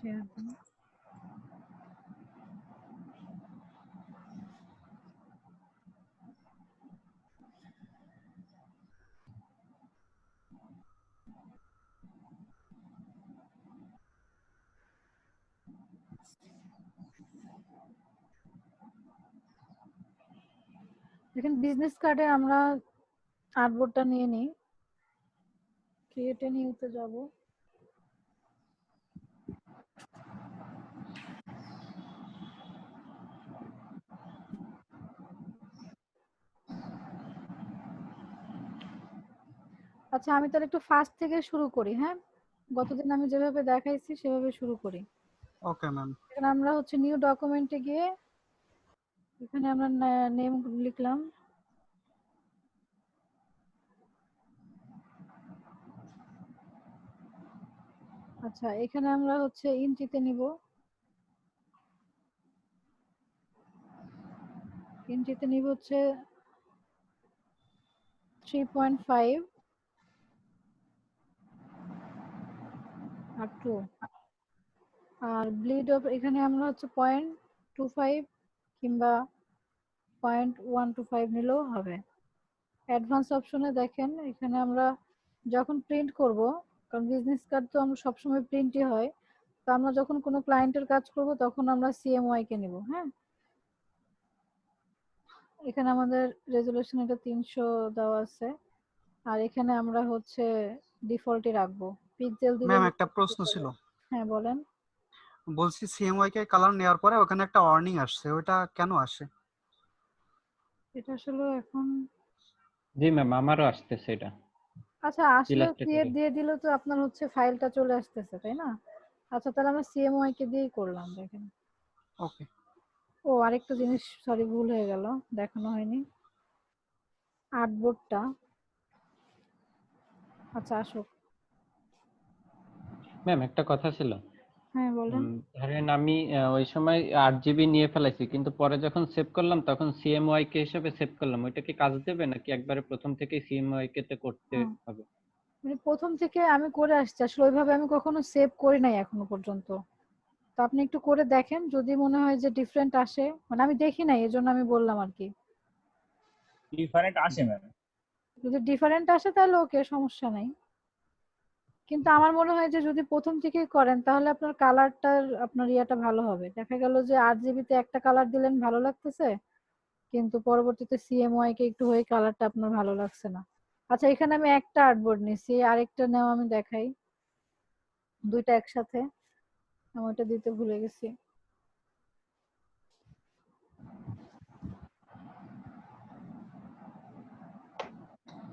Share দিন। দেখেন business কার্ডে আমরা আর্টবোর্ডটা নিয়ে নিই, ক্রিয়েট এ নিউতে যাব। আচ্ছা আমি তাহলে একটু ফার্স্ট থেকে শুরু করি। হ্যাঁ, গতদিন আমি যেভাবে দেখাইছি সেভাবে শুরু করি। Okay ma'am. এখানে আমরা হচ্ছে নিউ ডকুমেন্টে গিয়ে এখানে আমরা নেম লিখলাম। আচ্ছা এখানে আমরা হচ্ছে ইঞ্চিতে নিব, ইঞ্চিতে নিব হচ্ছে 3.5 আর 2, আর ব্লিড অফ এখানে আমরা হচ্ছে 0.25 কিংবা 0.125 নিলেও হবে। অ্যাডভান্স অপশনে দেখেন এখানে আমরা যখন প্রিন্ট করব, কারণ বিজনেস কার্ড তো আমরা সবসময় প্রিন্টই হয়, তো আমরা যখন কোনো ক্লায়েন্টের কাজ করব তখন আমরা সিএমওয়াই কে নিব। হ্যাঁ, এখানে আমাদের রেজুলেশন এটা 300 দেওয়া আছে, আর এখানে আমরা হচ্ছে ডিফল্টই রাখবো, পিক্সেল দিলে। ম্যাম একটা প্রশ্ন ছিল। হ্যাঁ বলেন। বলছি সিএমওয়াই কে কালার নেওয়ার পরে ওখানে একটা ওয়ার্নিং আসছে, ওটা কেন আসে? এটা আসলে এখন জি ম্যাম, আমারও আসতেছে এটা। আচ্ছা আসলে ক্রিয়েট ইলাস্ট্রেটরে দিয়ে দিলে তো আপনার হচ্ছে ফাইলটা চলে আসতেছে, তাই না? আচ্ছা তাহলে আমরা সিএমওয়াই কে দিয়েই করলাম। দেখেন, ওকে। ও আরেকটা জিনিস সরি ভুল হয়ে গেল, দেখানো হয়নি আর্টবোর্ডটা। আচ্ছা আসুক। ম্যাম একটা কথা ছিল। হ্যাঁ বলেন। ধরেন আমি ওই সময় 8 জিবি নিয়ে ফেলাইছি, কিন্তু পরে যখন সেভ করলাম তখন সিএমওয়াই কে হিসেবে সেভ করলাম, ওইটা কি কাজ দেবে নাকি একবারে প্রথম থেকেই সিএমওয়াই কে তে করতে হুম, হবে? মানে প্রথম থেকে আমি করে আসছি, আসলে ওইভাবে আমি কখনো সেভ করি নাই এখনো পর্যন্ত। তো আপনি একটু করে দেখেন, যদি মনে হয় যে ডিফারেন্ট আসে, মানে আমি দেখি নাই এজন্য আমি বললাম আর কি। ডিফারেন্ট আসে ম্যাম। যদি ডিফারেন্ট আসে তাহলে ওকে, সমস্যা নাই। কিন্তু আমার মনে হয় যে যদি প্রথম থেকেই করেন তাহলে আপনার কালারটার আপনার ইয়াটা ভালো হবে। দেখা গেল যে 8 জিবিতে একটা কালার দিলেন ভালো লাগতেছে, কিন্তু পরবর্তীতে সিএমওয়াই কে একটু হয়ে কালারটা আপনার ভালো লাগছে না। আচ্ছা এখানে আমি একটা আর্টবোর্ড নিছি, আরেকটা নেওয়া আমি দেখাই, দুইটা একসাথে। আমি ওটা দিতে ভুলে গেছি।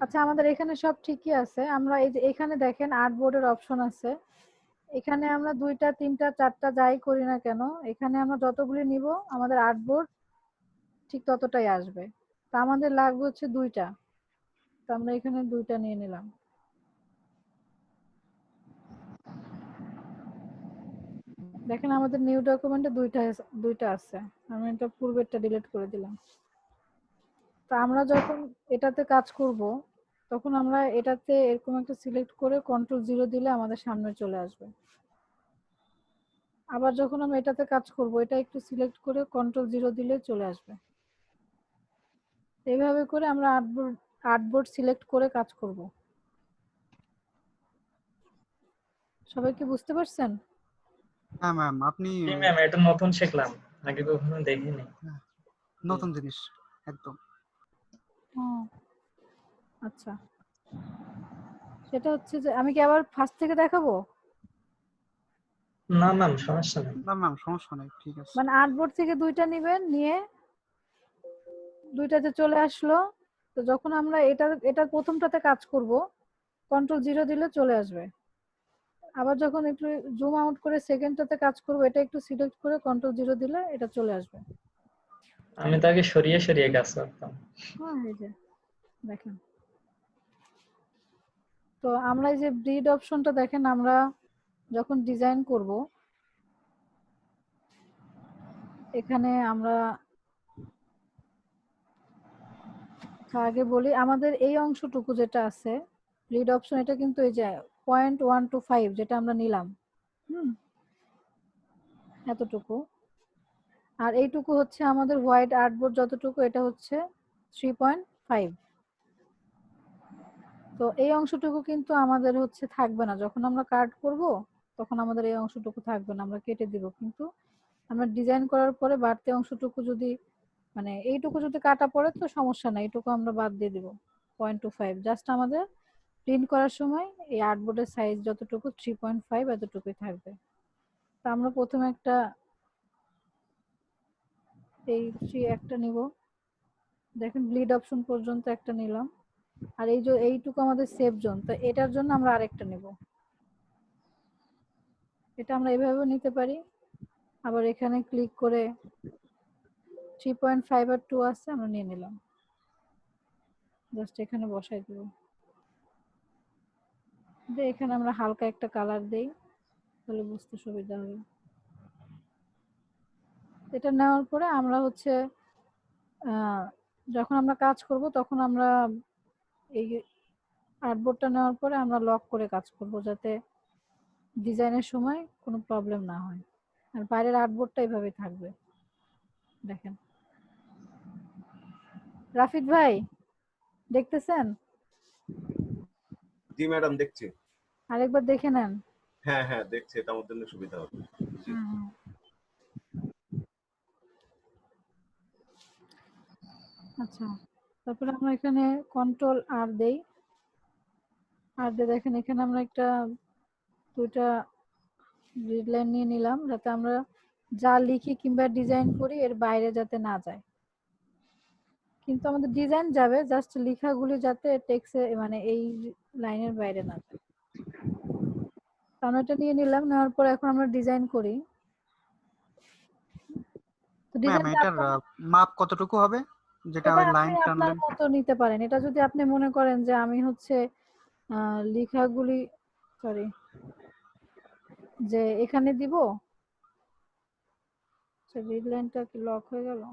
আচ্ছা আমাদের এখানে সব ঠিকই আছে। আমরা এই যে এখানে দেখেন আর্টবোর্ডের অপশন আছে, এখানে আমরা 2টা 3টা 4টা যাই করি না কেন, এখানে আমরা যতগুলি নিব আমাদের আর্টবোর্ড ঠিক ততটাই আসবে। তো আমাদের লাগবে হচ্ছে 2টা, তো আমরা এখানে 2টা নিয়ে নিলাম। দেখেন আমাদের নিউ ডকুমেন্টে 2টা আছে, আমি এটা পূর্বেরটা ডিলিট করে দিলাম। তো আমরা যখন এটাতে কাজ করব তখন আমরা এটাতে এরকম একটা সিলেক্ট করে Ctrl 0 দিলে আমাদের সামনে চলে আসবে। আবার যখন আমরা এটাতে কাজ করব এটা একটু সিলেক্ট করে Ctrl 0 দিলে চলে আসবে। এইভাবে করে আমরা আর্টবোর্ড সিলেক্ট করে কাজ করব। সবাই কি বুঝতে পারছেন? হ্যাঁ ম্যাম, আপনি জি ম্যাম, এটা নতুন শিখলাম, আগে কখনো দেখিনি। নতুন জিনিস একদম। ও আচ্ছা, সেটা হচ্ছে যে আমি কি আবার ফার্স্ট থেকে দেখাবো? না ম্যাম, সমস্যা নেই। না ম্যাম সমস্যা নেই, ঠিক আছে। মানে আর্টবোর্ড থেকে 2টা নিবেন, নিয়ে 2টাতে চলে আসলো। তো যখন আমরা এটার প্রথমটাতে কাজ করব Ctrl 0 দিলে চলে আসবে। আবার যখন একটু জুম আউট করে সেকেন্ডটাতে কাজ করব এটা একটু সিলেক্ট করে Ctrl 0 দিলে এটা চলে আসবে। আমি তো আগে সরিয়ে সরিয়ে কাজ করতাম। হ্যাঁ এই যে দেখেন। তো আমরা এই যে ব্রিড অপশনটা দেখেন, আমরা যখন ডিজাইন করব এখানে আমরা আগে বলি আমাদের এই অংশটুকু যেটা আছে ব্রিড অপশন, এটা কিন্তু এই যে 0.125 যেটা আমরা নিলাম, হুম, এতটুকু। আর এইটুকু হচ্ছে আমাদের হোয়াইট আর্টবোর্ড যতটুকু, এটা হচ্ছে 3.5। তো এই অংশটুকু কিন্তু আমাদের হচ্ছে থাকবে না, যখন আমরা কাট করব তখন আমাদের এই অংশটুকু থাকবে না, আমরা কেটে দিব। কিন্তু আমরা ডিজাইন করার পরে বাড়তি অংশটুকু যদি মানে এইটুকু যদি কাটা পড়ে তো সমস্যা নাই, এইটুকু আমরা বাদ দিয়ে দিব। 0.25 জাস্ট আমাদের প্রিন্ট করার সময় এই আর্টবোর্ডের সাইজ যতটুকু 3.5 এতটুকুই থাকবে। তো আমরা প্রথমে একটা এই একটা নিব, দেখেন ব্লিড অপশন পর্যন্ত একটা নিলাম। আর এই যে এইটুকু আমাদের সেভ জোন, তো এটার জন্য আমরা আরেকটা নিব। এটা আমরা এভাবেও নিতে পারি, আবার এখানে ক্লিক করে 3.5 আর 2 আছে আমরা নিয়ে নিলাম, জাস্ট এখানে বসাই দিব। এখানে আমরা হালকা একটা কালার দেই, তাহলে বুঝতে সুবিধা হবে। এটা নেওয়ার পরে আমরা হচ্ছে যখন আমরা কাজ করব তখন আমরা এই আর্টবোর্ডটা নেওয়ার পরে আমরা লক করে কাজ করব, যাতে ডিজাইনের সময় কোনো প্রবলেম না হয়। আর বাইরের আর্টবোর্ডটা এইভাবে থাকবে, দেখেন। রাফিদ ভাই দেখতেছেন? জি ম্যাডাম, দেখছি। আরেকবার দেখে নেন। হ্যাঁ হ্যাঁ, দেখছি, এটা আমার জন্য সুবিধা হবে। জি। আচ্ছা, তারপরে আমরা এখানে কন্ট্রোল আর দেই। আর দেখেন এখানে আমরা একটা দুইটা গ্রিড লাইন নিয়ে নিলাম, যাতে আমরা যা লিখি কিংবা ডিজাইন করি এর বাইরে যাতে না যায়। কিন্তু আমাদের ডিজাইন যাবে, জাস্ট লেখাগুলি যাতে টেক্সে মানে এই লাইনের বাইরে না যায়। তাহলে এটা নিয়ে নিলাম, নেওয়ার পর এখন আমরা ডিজাইন করি। তো ম্যাম ডিজাইনটা এটার মাপ কতটুকু হবে, যেটা এটা ওই আপনি লাইন আপনার টানলেন? মতো নিতে পারেন। এটা যদি আপনি মনে করেন যে আমি হচ্ছে লেখাগুলি সরি যে এখানে দিব, গ্রিড লাইনটা কি লক হয়ে গেল?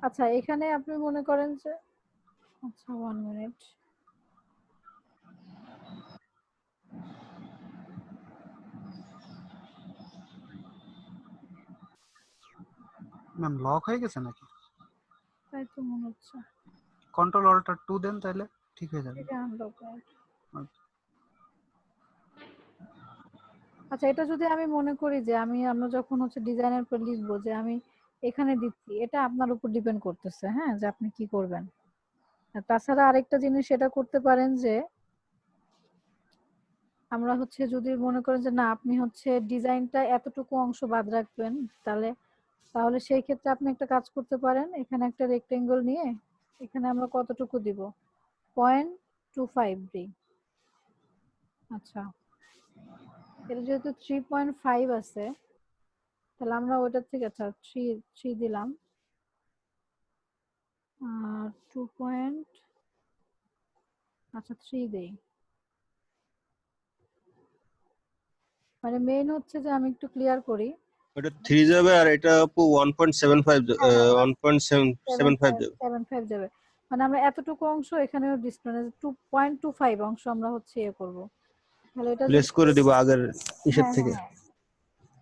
আচ্ছা, এখানে আপনি মনে করেন যে আচ্ছা 1 মিনিট। ম্যাম লক হয়ে গেছে নাকি? তাই তো মনে হচ্ছে। কন্ট্রোল অল্টার 2 দেন, তাহলে ঠিক হয়ে যাবে। এটা আনলক। আচ্ছা, এটা যদি আমি মনে করি যে আমরা যখন হচ্ছে ডিজাইনের পর লিখবো যে আমি এখানে দিচ্ছি, এটা আপনার উপর ডিপেন্ড করতেছে, হ্যাঁ, যে আপনি কি করবেন। আর তাছাড়া আরেকটা জিনিস সেটা করতে পারেন যে আমরা হচ্ছে যদি মনে করেন যে না আপনি হচ্ছে ডিজাইনটা এতটুকু অংশ বাদ রাখবেন, তাহলে তাহলে সেই ক্ষেত্রে আপনি একটা কাজ করতে পারেন, এখানে একটা রেক্টেঙ্গল নিয়ে এখানে আমরা কতটুকু দিব, 0.25 দিই। আচ্ছা, এটা যেহেতু 3.5 আছে, তাহলে আমরা ওইটার থেকে আচ্ছা 3 দিলাম। আর 2 পয়েন্ট আচ্ছা 3 দেই। মানে মেইন হচ্ছে যে আমি একটু ক্লিয়ার করি। এটা 3 যাবে আর এটা আপু 1.75 হ্যাঁ 1.75 যাবে। 75 যাবে। মানে আমরা এতটুকু অংশ এখানে ডিসপ্লে 2.25 অংশ আমরা হচ্ছে ইয়ে করব। তাহলে এটা লেস করে দিব আগের হিসাব হ্যাঁ থেকে। হ্যাঁ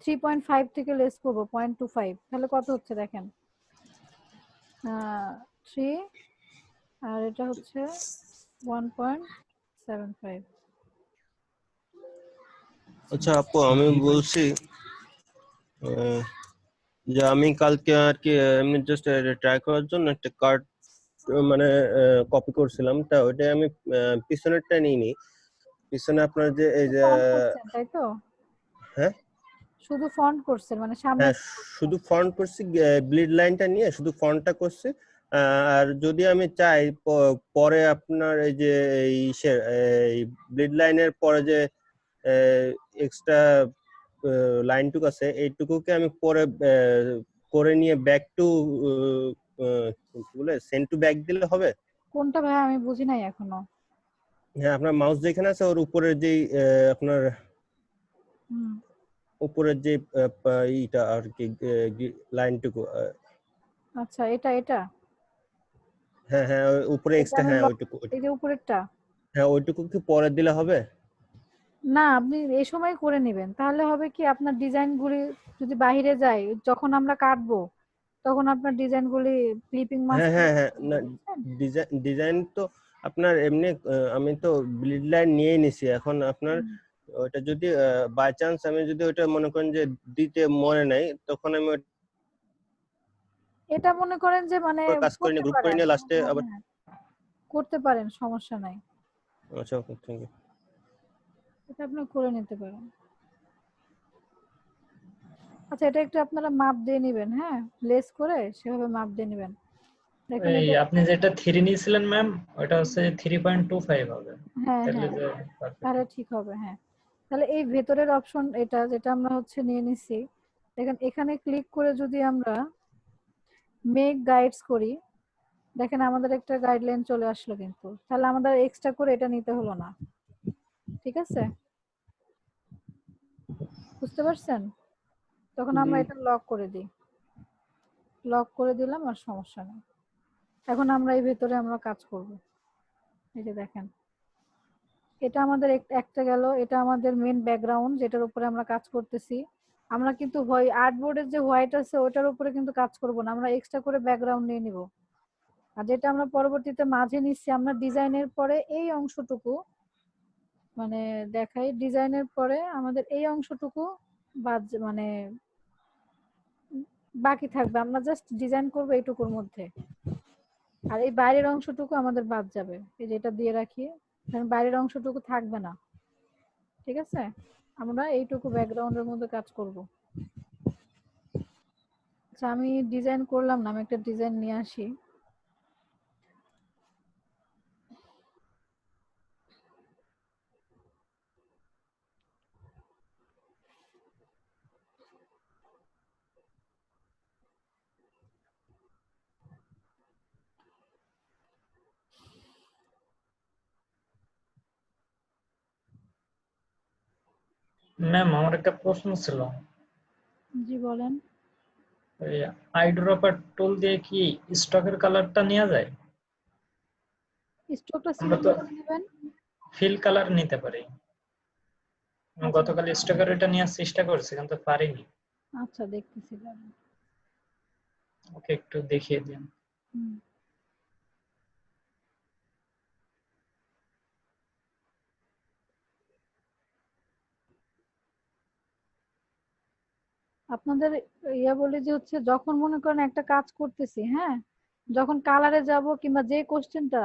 3.5 থেকে লেস করব 0.25, তাহলে কত হচ্ছে দেখেন 3 আর এটা হচ্ছে 1.75। আচ্ছা আপু, আমি বলছি যে আমি কালকে আর কি এমনি জাস্ট ট্রাই করার জন্য একটা কার্ড মানে কপি করছিলাম, তা ওইটা আমি পিছনেরটা নিইনি। পিছনে আপনার যে এই যে ফন্ট করছেন তাই তো? হ্যাঁ শুধু ফন্ট করছেন মানে সামনে? হ্যাঁ, শুধু ফন্ট করছি, ব্লিড লাইনটা নিয়ে শুধু ফন্টটা করছি। আর যদি আমি চাই পরে আপনার এই যে এই ব্লিড লাইনের পরে যে এক্সট্রা লাইনটুকু আছে, এইটুকুকে আমি পরে করে নিয়ে ব্যাক টু বলে সেন্ড টু ব্যাক দিলে হবে? কোনটা ভাই আমি বুঝি নাই এখনো। হ্যাঁ, আপনার মাউস যেখানে আছে ওর উপরের যেই আপনার হুম উপরের যে ইটা আর কি লাইনটুকু। আচ্ছা, এটা হ্যাঁ হ্যাঁ, উপরে এটা এক্সট্রা, আমি হ্যাঁ ওইটুকু। এই যে উপরেরটা? হ্যাঁ, ওইটুকু কি পরে দিলে হবে? না, আপনি এই সময় করে নেবেন, তাহলে হবে কি আপনার ডিজাইনগুলি যদি বাইরে যায়, যখন আমরা কাটবো তখন আপনার ডিজাইনগুলি ক্লিপিং হ্যাঁ মাস্টার, হ্যাঁ হ্যাঁ, না বুঝছেন? ডিজাইন তো আপনার এমনি আমি তো ব্লিড লাইন নিয়ে নিছি। এখন আপনার হুম। ওটা যদি বাই চান্স আমি যদি ওটা মনে করেন যে দিতে মনে নাই, তখন আমি এটা মনে করেন যে মানে ওটা কাজ করে করতে নিয়ে গ্রুপ করে পারেন। নিয়ে লাস্টে হ্যাঁ আবার। হ্যাঁ, করতে পারেন, সমস্যা নাই। আচ্ছা, ওকে, থ্যাংক ইউ। এটা আপনি করে নিতে পারেন। আচ্ছা, এটা একটু আপনারা মাপ দিয়ে নেবেন, হ্যাঁ, লেস করে সেভাবে মাপ দিয়ে নেবেন। দেখেন এই এটা, আপনি যেটা 3 নিয়েছিলেন ম্যাম, ওটা হচ্ছে 3.25 হবে। হ্যাঁ তাহলে হ্যাঁ, যে perfect তাহলে হবে। ঠিক হবে। হ্যাঁ, তাহলে এই ভেতরের অপশন এটা যেটা আমরা হচ্ছে নিয়ে নিছি, দেখেন এখানে ক্লিক করে যদি আমরা মেক গাইডস করি, দেখেন আমাদের একটা গাইডলাইন চলে আসলো, কিন্তু তাহলে আমাদের এক্সট্রা করে এটা নিতে হলো না। ঠিক আছে, বুঝতে পারছেন? তখন আমরা এটা লক করে দিই, লক করে দিলাম, আর সমস্যা নেই। এখন আমরা এই ভেতরে আমরা কাজ করব। এই যে দেখেন, এটা আমাদের একটা গেল, এটা আমাদের মেন ব্যাকগ্রাউন্ড যেটার উপরে আমরা কাজ করতেছি। আমরা কিন্তু আর্টবোর্ডের যে হোয়াইট আছে ওটার উপরে কিন্তু কাজ করব না, আমরা এক্সট্রা করে ব্যাকগ্রাউন্ড নিয়ে নিব। আর যেটা আমরা পরবর্তীতে মাঝে নিচ্ছি, আমরা ডিজাইনের পরে এই অংশটুকু মানে দেখাই, ডিজাইনের পরে আমাদের এই অংশটুকু বাদ মানে বাকি থাকবে, আমরা জাস্ট ডিজাইন করব এইটুকুর মধ্যে। আর এই বাইরের অংশটুকু আমাদের বাদ যাবে, এই যেটা দিয়ে রাখি, কারণ বাইরের অংশটুকু থাকবে না। ঠিক আছে, আমরা এইটুকু ব্যাকগ্রাউন্ডের মধ্যে কাজ করব। আচ্ছা, আমি ডিজাইন করলাম না, আমি একটা ডিজাইন নিয়ে আসি। ম্যাম, আমার একটা প্রশ্ন ছিল। জি বলেন। ওই আইড্রপার টুল দিয়ে কি স্টকের কালারটা নেওয়া যায়? স্ট্রোকটা আমরা সিলেক্ট তো করে নেবেন। ফিল কালার নিতে পারি। আমি আচ্ছা গতকাল স্টকের এটা নেওয়ার চেষ্টা করছি কিন্তু পারিনি। আচ্ছা, দেখতেছি দাঁড়ান। ওকে, একটু দেখিয়ে দিন। হুম। আপনাদের বলি যে হচ্ছে, যখন মনে করেন একটা কাজ করতেছি, হ্যাঁ, যখন কালারে যাব কিংবা যে কোশ্চেনটা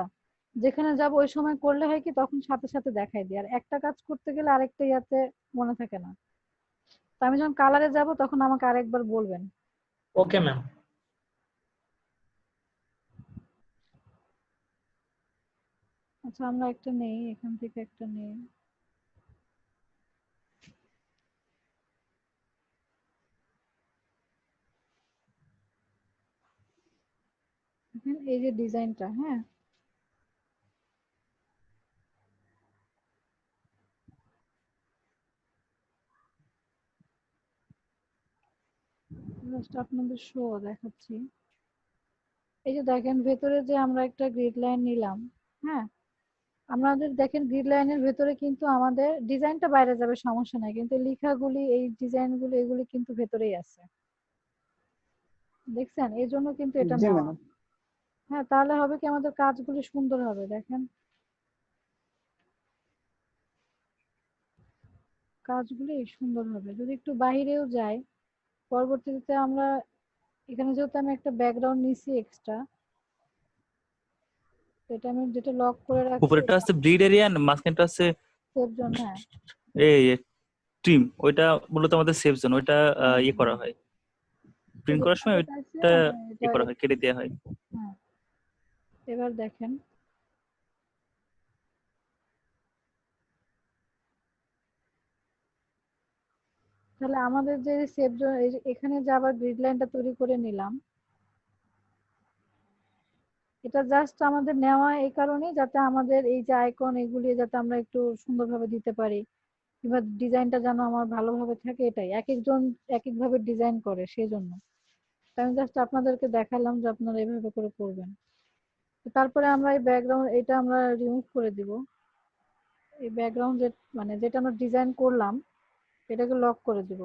যেখানে যাব ওই সময় করলে হয় কি তখন সাথে সাথে দেখাই দিই, আর একটা কাজ করতে গেলে আরেকটা ইয়াতে মনে থাকে না। তো আমি যখন কালারে যাব তখন আমাকে আরেকবার বলবেন। Okay ma'am. আচ্ছা, আমরা একটা নেই, এখান থেকে একটা নেই। দেখেন এই যে ডিজাইনটা, হ্যাঁ, জাস্ট আপনাদের শো দেখাচ্ছি। এই যে দেখেন ভেতরে যে আমরা একটা গ্রিড লাইন নিলাম, হ্যাঁ, আমাদের দেখেন গ্রিড লাইনের ভেতরে কিন্তু আমাদের ডিজাইনটা বাইরে যাবে, সমস্যা নাই, কিন্তু লেখাগুলি এই ডিজাইনগুলো এগুলি কিন্তু ভেতরেই আছে, দেখছেন? এই জন্য কিন্তু এটা জি নেওয়া। ম্যাডাম। হ্যাঁ, তাহলে হবে কি আমাদের কাজগুলি সুন্দর হবে। দেখেন কাজগুলি সুন্দর হবে যদি একটু বাহিরেও যায়। পরবর্তীতে আমরা এখানে যেহেতু আমি একটা ব্যাকগ্রাউন্ড নিছি এক্সট্রা, এটা আমি যেটা লক করে রাখছি উপরেরটা আছে ব্রিড এরিয়া, মাঝখানটা আছে সেভ জোন। হ্যাঁ, এই ট্রিম, ওইটা মূলত আমাদের সেভ জোন। ওইটা ইয়ে করা হয়, এই প্রিন্ট যে করার সময় এটা আছে, ওইটা হ্যাঁ, এটা ইয়ে করা হয়, কেটে দেওয়া হয়। হ্যাঁ, এবার দেখেন তাহলে আমাদের যে সেভ জোন, এখানে যে আবার গ্রিড লাইনটা তৈরি করে নিলাম, এটা জাস্ট আমাদের নেওয়া এই কারণেই যাতে আমাদের এই যে আইকন এগুলি যাতে আমরা একটু সুন্দরভাবে দিতে পারি, কিংবা ডিজাইনটা যেন আমার ভালোভাবে থাকে, এটাই এক একজন এক এক ভাবে ডিজাইন করে সেই জন্য। তো আমি জাস্ট আপনাদেরকে দেখালাম যে আপনারা এইভাবে করে করবেন। তো তারপরে আমরা এই ব্যাকগ্রাউন্ড এটা আমরা রিমুভ করে দিব। এই ব্যাকগ্রাউন্ড মানে যেটা আমরা ডিজাইন করলাম এটাকে লক করে দিব।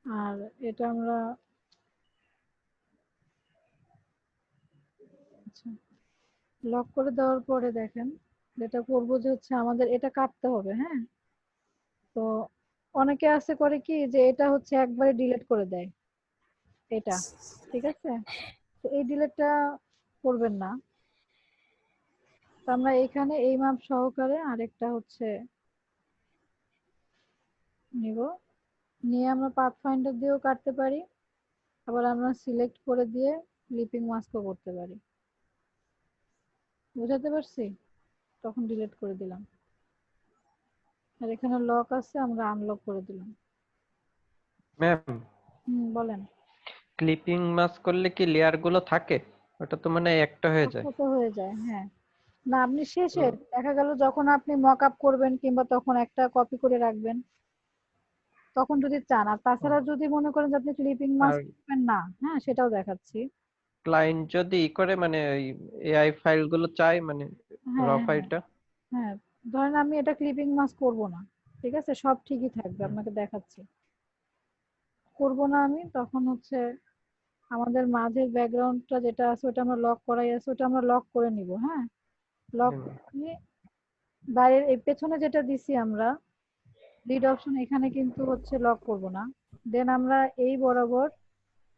আর এটা আমরা আচ্ছা লক করে দেওয়ার পরে দেখেন যেটা করবো যে হচ্ছে আমাদের এটা কাটতে হবে। হ্যাঁ, তো অনেকে আছে করে কি যে এটা হচ্ছে একবারে ডিলিট করে দেয় এটা, ঠিক আছে? তো এই ডিলিটটা করবেন না। তো আমরা এখানে এই মাপ সহকারে আরেকটা হচ্ছে নিব, নিয়ে আমরা পাথ ফাইন্ডার দিয়েও কাটতে পারি, আবার আমরা সিলেক্ট করে দিয়ে ক্লিপিং মাস্কও করতে পারি। বুঝাতে পারছি? তখন ডিলিট করে দিলাম, আর এখানে লক আছে আমরা আনলক করে দিলাম। ম্যাম, বলেন। ক্লিপিং মাস্ক করলে কি লেয়ার গুলো থাকে? ওটা তো মানে একটা হয়ে যায়। ছোট হয়ে যায়, হ্যাঁ। না আপনি শেষে দেখা গেল যখন আপনি মক আপ করবেন কিংবা তখন একটা কপি করে রাখবেন, তখন যদি চান। আর তাছাড়া যদি মনে করেন যে আপনি ক্লিপিং আর মাস্ক করবেন না, হ্যাঁ সেটাও দেখাচ্ছি। ক্লায়েন্ট যদি করে মানে ওই এআই ফাইল গুলো চাই মানে র হ্যাঁ হ্যাঁ ফাইলটা, হ্যাঁ, ধরেন আমি এটা ক্লিপিং মাস্ক করব না, ঠিক আছে, সব ঠিকই থাকবে, আপনাকে দেখাচ্ছি। করব না আমি, তখন হচ্ছে আমাদের মাঝের ব্যাকগ্রাউন্ডটা যেটা আছে ওটা আমরা লক করাই আছে, ওটা আমরা লক করে নিব। হ্যাঁ, লক নিয়ে বাইরের এই পেছনে যেটা দিছি আমরা লিড অপশন, এখানে কিন্তু হচ্ছে লক করব না। দেন আমরা এই বরাবর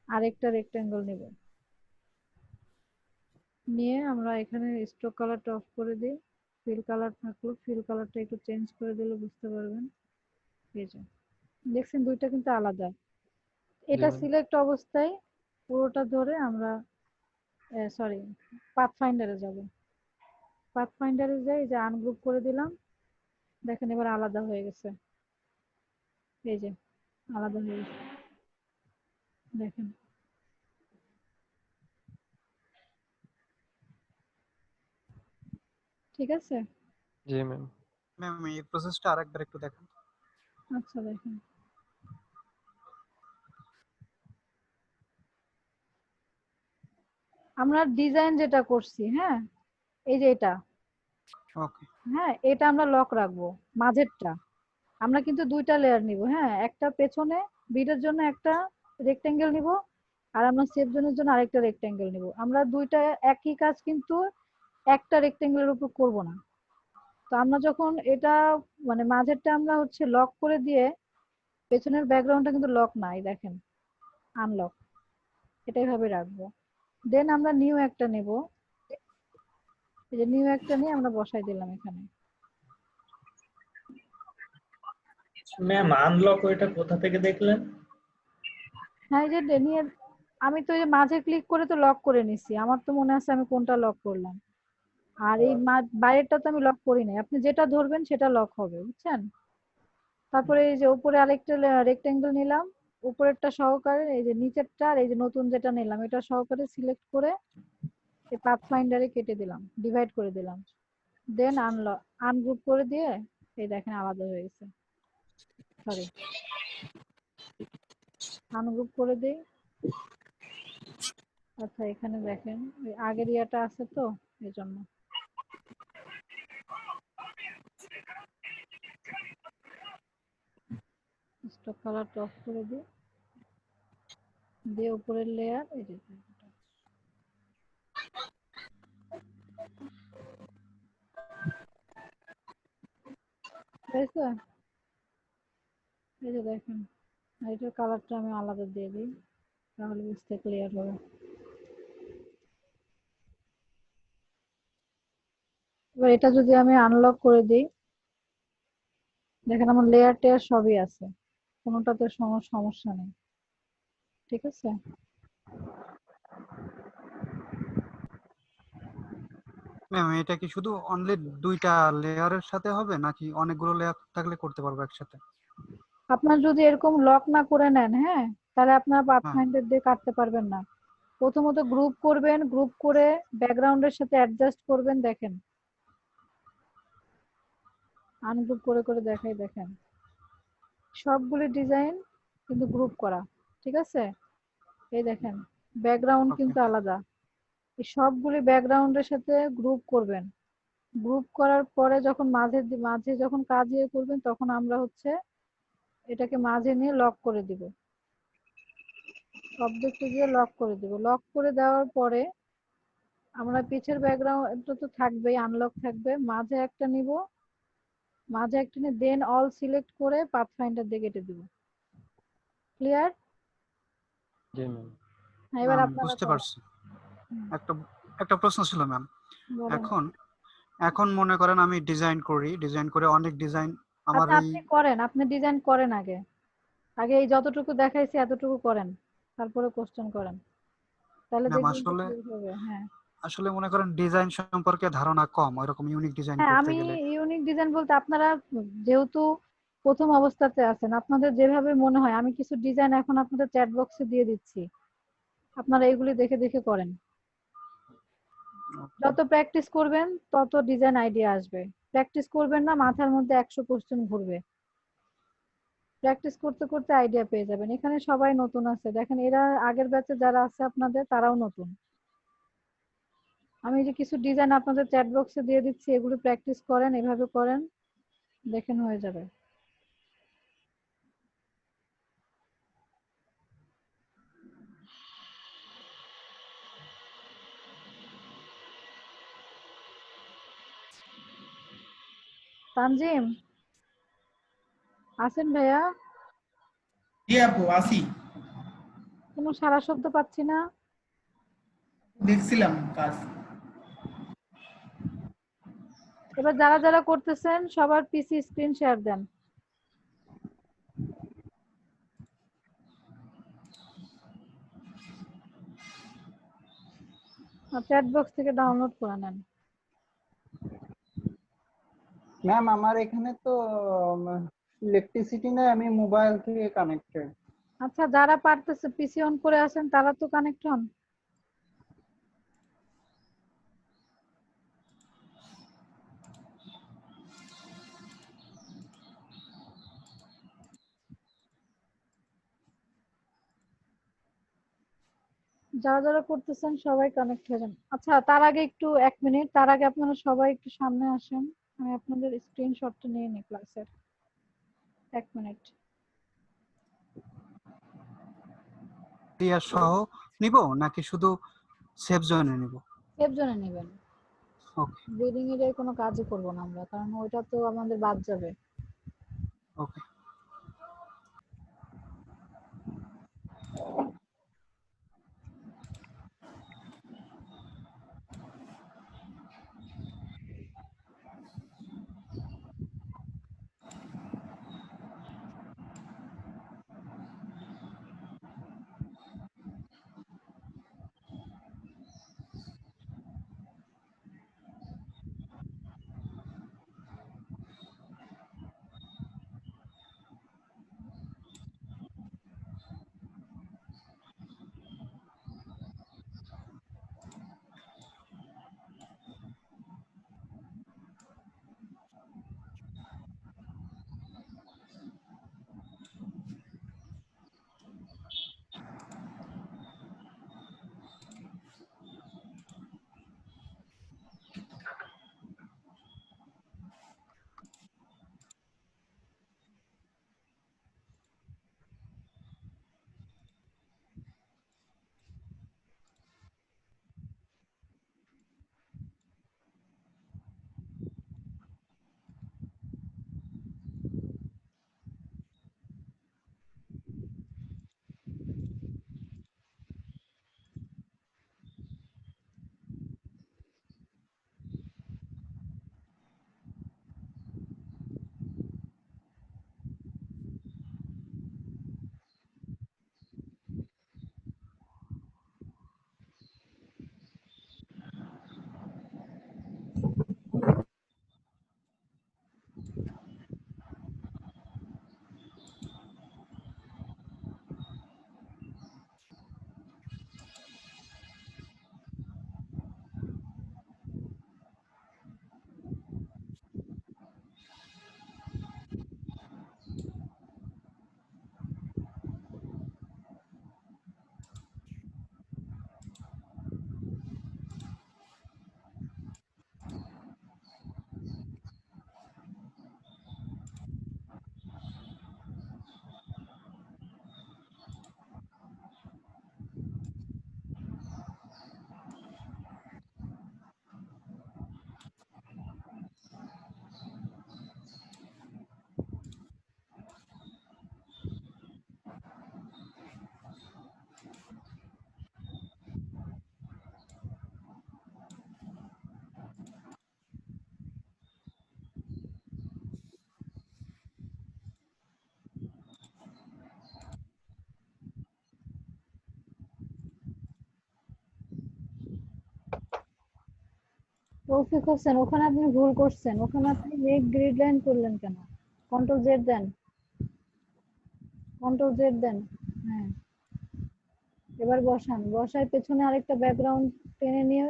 আরেকটা রেক্টেঙ্গেল নিব, নিয়ে আমরা এখানে স্ট্রোক কালারটা অফ করে দিই। ফিল কালার থাকলো, ফিল কালারটা একটু চেঞ্জ করে দিলে বুঝতে পারবেন। এই যে দেখছেন দুইটা কিন্তু আলাদা। এটা সিলেক্ট অবস্থায় পুরোটা ধরে আমরা সরি পাথ ফাইন্ডারে যাব। পাথ ফাইন্ডারে যাই, যে আনগ্রুপ করে দিলাম, দেখেন এবার আলাদা হয়ে গেছে। এই যে আলাদা হয়ে গেছে, দেখেন। ঠিক আছে? জি ম্যাম। ম্যাম এই প্রসেসটা আরেকবার একটু দেখান। আচ্ছা দেখেন, আমরা ডিজাইন যেটা করছি, হ্যাঁ এই যে এটা, ওকে, হ্যাঁ এটা আমরা লক রাখবো। মাঝেরটা আমরা কিন্তু দুইটা লেয়ার নিব। হ্যাঁ, একটা পেছনে বিটের জন্য একটা রেক্টেঙ্গেল নিব, আর আমরা সেফ জোনের জন্য আরেকটা রেক্টেঙ্গেল নিব। আমরা দুইটা একই কাজ কিন্তু একটা রেক্টেঙ্গেলের উপর করব না। তো আমরা যখন এটা মানে মাঝেরটা আমরা হচ্ছে লক করে দিয়ে, পেছনের ব্যাকগ্রাউন্ডটা কিন্তু লক নাই, দেখেন আনলক, এটাই ভাবে রাখবো। দেন আমরা নিউ একটা নেব, এই যে নিউ একটা নিয়ে আমরা বসাই দিলাম এখানে। ম্যাম আনলক ওইটা কোথা থেকে দেখলেন? হ্যাঁ এই যে নিয়ে আমি তো এই যে মাঝে ক্লিক করে তো লক করে নিছি, আমার তো মনে আছে আমি কোনটা লক করলাম। আর এই বাইরেরটা তো আমি লক করি নাই, আপনি যেটা ধরবেন সেটা লক হবে, বুঝছেন? তারপরে এই যে উপরে আরেকটা রেক্টেঙ্গেল নিলাম, উপরেরটা সহকারে এই যে নিচেরটা, আর এই যে নতুন যেটা নিলাম এটা সহকারে সিলেক্ট করে এই পাথ ফাইন্ডারে কেটে দিলাম, ডিভাইড করে দিলাম। দেন আনগ্রুপ করে দিয়ে এই দেখেন আলাদা হয়ে গেছে। সরি, আনগ্রুপ করে দিই। আচ্ছা এখানে দেখেন ওই আগের ইয়াটা আছে তো এই জন্য। স্টক কালারটা অফ করে দিই, দিয়ে উপরের লেয়ার এই যে হয়েছে। এই যে দেখেন, আর এটার কালারটা আমি আলাদা দিয়ে দিই, তাহলে বুঝতে ক্লিয়ার হবে। এবার এটা যদি আমি আনলক করে দিই, দেখেন আমার লেয়ার টেয়ার সবই আছে, কোনোটাতে সমস্যা নেই। ঠিক আছে? ম্যাম এটা কি শুধু অনলি দুইটা লেয়ারের সাথে হবে নাকি অনেকগুলো লেয়ার থাকলে করতে পারবো একসাথে? আপনার যদি এরকম লক না করে নেন, হ্যাঁ, তাহলে আপনার পাথ হ্যাঁ, ফাইন্ডার দিয়ে কাটতে পারবেন না। প্রথমত গ্রুপ করবেন, গ্রুপ করে ব্যাকগ্রাউন্ডের সাথে অ্যাডজাস্ট করবেন। দেখেন আনগ্রুপ করে করে দেখাই, দেখেন সবগুলি ডিজাইন কিন্তু গ্রুপ করা। ঠিক আছে? এই দেখেন ব্যাকগ্রাউন্ড ওকে, কিন্তু আলাদা, এই সবগুলি ব্যাকগ্রাউন্ডের সাথে গ্রুপ করবেন। গ্রুপ করার পরে যখন মাঝে যখন কাজ ইয়ে করবেন তখন আমরা হচ্ছে এটাকে মাঝে নিয়ে লক করে দিব, অবজেক্টে গিয়ে লক করে দিব। লক করে দেওয়ার পরে আমরা পিছের ব্যাকগ্রাউন্ড তো থাকবেই, আনলক থাকবে, মাঝে একটা নিব, মাঝে একটা নিয়ে দেন অল সিলেক্ট করে পাথফাইন্ডার দিয়ে কেটে দিব। ক্লিয়ার? জি ম্যাম। হ্যাঁ, এবার ম্যাম আপনারা বুঝতে করেন। পারছি। একটা একটা প্রশ্ন ছিল ম্যাম। বলেন। এখন এখন মনে করেন আমি ডিজাইন করে অনেক ডিজাইন আমার আচ্ছা, এই আপনি করেন, আপনি ডিজাইন করেন আগে। আগে এই যতটুকু দেখাইছি এতটুকু করেন, তারপরে কোশ্চেন করেন, তাহলে ম্যাম দেখবেন যে আসলে clear হবে। হ্যাঁ আসলে মনে করেন ডিজাইন সম্পর্কে ধারণা কম, ওইরকম ইউনিক ডিজাইন হ্যাঁ, করতে আমি গেলে। ইউনিক ডিজাইন বলতে আপনারা যেহেতু প্রথম অবস্থাতে আছেন, আপনাদের যেভাবে মনে হয়, আমি কিছু ডিজাইন এখন আপনাদের চ্যাট বক্সে দিয়ে দিচ্ছি, আপনারা এগুলি দেখে দেখে করেন। যত প্র্যাকটিস করবেন তত ডিজাইন আইডিয়া আসবে। প্র্যাকটিস করবেন না, মাথার মধ্যে 100 কোশ্চেন ঘুরবে। প্র্যাকটিস করতে করতে আইডিয়া পেয়ে যাবেন। এখানে সবাই নতুন আছে, দেখেন এরা আগের ব্যাচে যারা আছে আপনাদের তারাও নতুন। আমি যে কিছু ডিজাইন আপনাদের চ্যাট বক্সে দিয়ে দিচ্ছি, এগুলো প্র্যাকটিস করেন, এভাবে করেন, দেখেন হয়ে যাবে। তানজিম আছেন ভাইয়া? জি আপু আসি, কোনো সারা শব্দ পাচ্ছি না। দেখছিলাম কাজ। এবার যারা যারা করতেছেন সবার পিসি স্ক্রিন শেয়ার দেন। চ্যাট বক্স থেকে ডাউনলোড করে নেন। ম্যাম আমার এখানে তো ইলেকট্রিসিটি নেই, আমি মোবাইল থেকে কানেক্টেড। আচ্ছা, যারা পারতেছে পিসি অন করে আছেন তারা তো কানেক্ট হন। যারা যারা করতেছেন সবাই কানেক্ট হয়ে যান। আচ্ছা, তার আগে একটু 1 মিনিট, তার আগে আপনারা সবাই একটু সামনে আসেন, আমি আপনাদের স্ক্রিনশটটা নিয়ে নিই ক্লাসের। 1 মিনিট। ক্লিয়ার সহ নিব নাকি শুধু সেভ জয়েনে নিব? সেভ জোনে নেবেন। ওকে ব্রিডিং এর কোনো কাজই করব না আমরা, কারণ ওইটা তো আমাদের বাদ যাবে। ওকে। তৌফিক হোসেন, ওখানে আপনি ভুল করছেন, ওখানে আপনি মেক গ্রিড লাইন করলেন কেন? কন্ট্রোল জেড দেন, কন্ট্রোল জেড দেন। হ্যাঁ, এবার বসান, বসায় পেছনে আরেকটা ব্যাকগ্রাউন্ড টেনে নিয়ে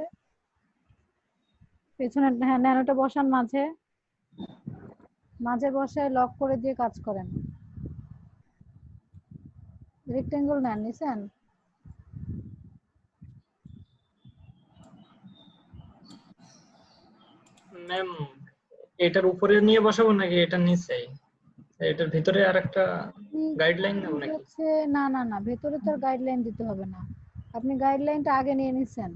পেছনে, হ্যাঁ ন্যানোটা বসান মাঝে, মাঝে বসায় লক করে দিয়ে কাজ করেন। রেক্টেঙ্গল নেন, নিছেন? ম্যাম এটার উপরে নিয়ে বসাবো নাকি এটার নিচে? এটার ভিতরে আর একটা গাইডলাইন নেব নাকি? হচ্ছে না না না, ভেতরে তো গাইডলাইন দিতে হবে না, আপনি গাইডলাইনটা আগে নিয়ে নিছেন।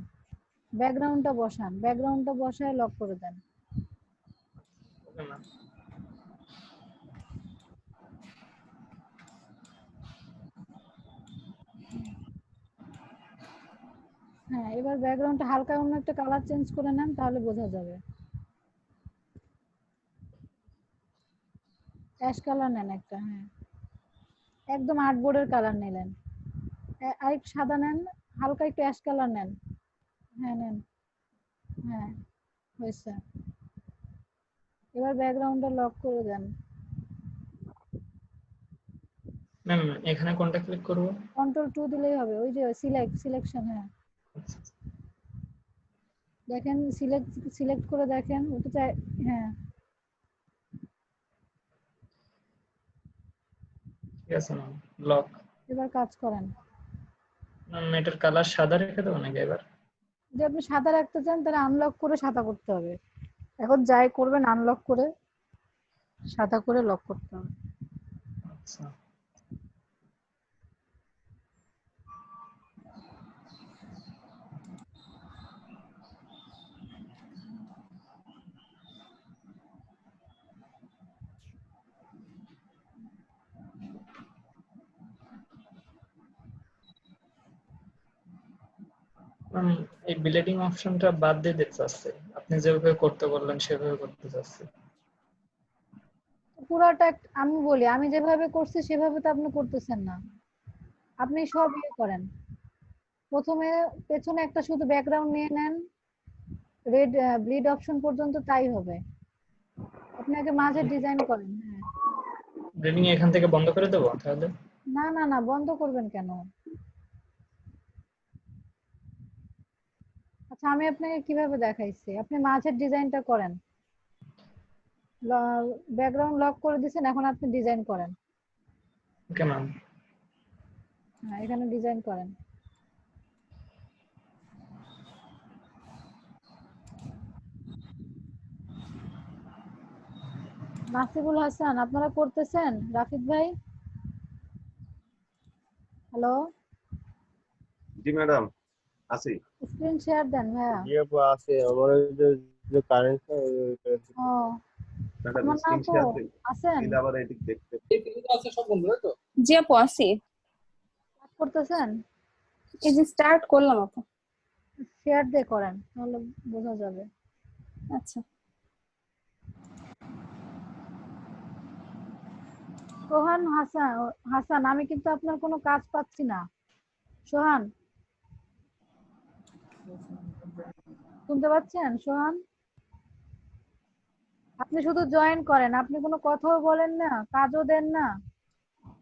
ব্যাকগ্রাউন্ডটা বসান, ব্যাকগ্রাউন্ডটা বসায় লক করে দেন। Okay ma'am. হ্যাঁ, এবার ব্যাকগ্রাউন্ডটা হালকা অন্য একটা কালার চেঞ্জ করে নেন, তাহলে বোঝা যাবে। অ্যাশ কালার নেন একটা, হ্যাঁ একদম আর্টবোর্ডের কালার নিলেন। আরেকটু সাদা নেন, হালকা একটু অ্যাশ কালার নেন। হ্যাঁ নেন, হ্যাঁ হয়েছে। এবার ব্যাকগ্রাউন্ডটা লক করে দেন। ম্যাম এখানে কোনটা ক্লিক করব? কন্ট্রোল 2 দিলেই হবে, ওই যে সিলেকশন। হ্যাঁ দেখেন, সিলেক্ট করে দেখেন ওটা। হ্যাঁ ঠিক আছে ম্যাম, লক। এবার কাজ করেন। ম্যাম এটার কালার সাদা রেখে দেবো নাকি এবার? যদি আপনি সাদা রাখতে চান তাহলে আনলক করে সাদা করতে হবে। এখন যাই করবেন আনলক করে সাদা করে লক করতে হবে। আচ্ছা ম্যাম, এই ব্লেডিং অপশনটা বাদ দিয়ে দিতে চাচ্ছি, আপনি যেভাবে করতে বললেন সেভাবে করতে চাচ্ছি। পুরাটা আমি বলি, আমি যেভাবে করছি সেভাবে তো আপনি করতেছেন না। আপনি সব করেন, প্রথমে পেছনে একটা শুধু ব্যাকগ্রাউন্ড নিয়ে নেন, রেড ব্লিড অপশন পর্যন্ত, তাই হবে। আপনি আগে মাঝে ডিজাইন করেন। হ্যাঁ ব্লেডিং এখান থেকে বন্ধ করে দেবো তাহলে? না না না, বন্ধ করবেন কেন? আচ্ছা আমি আপনাকে কিভাবে দেখাইছি, আপনি মাঝের ডিজাইনটা করেন, ব্যাকগ্রাউন্ড লক করে দিয়েছেন, এখন আপনি ডিজাইন করেন। Okay ma'am. হ্যাঁ এখানে ডিজাইন করেন। নাসিবুল হাসান, আপনারা করতেছেন? রাফিদ ভাই, হ্যালো, জি ম্যাডাম, আছি। স্ক্রিন শেয়ার দেন ভাইয়া। জি আপু আছে আমার, ওই যে কারেন্ট ও ম্যাডাম আমার না স্ক্রিন আপু শেয়ার আছেন, দিলে আবার এদিক দেখতে। জি আপু আছি, কাজ করতেছেন? এই যে স্টার্ট করলাম আপু। শেয়ার দিয়ে করেন, তাহলে বোঝা যাবে। আচ্ছা সোহান হাসান, হাসান আমি কিন্তু আপনার কোনো কাজ পাচ্ছি না। সোহান, শুনতে পাচ্ছেন সোহান? আপনি শুধু জয়েন করেন, আপনি কোনো কথাও বলেন না, কাজও দেন না,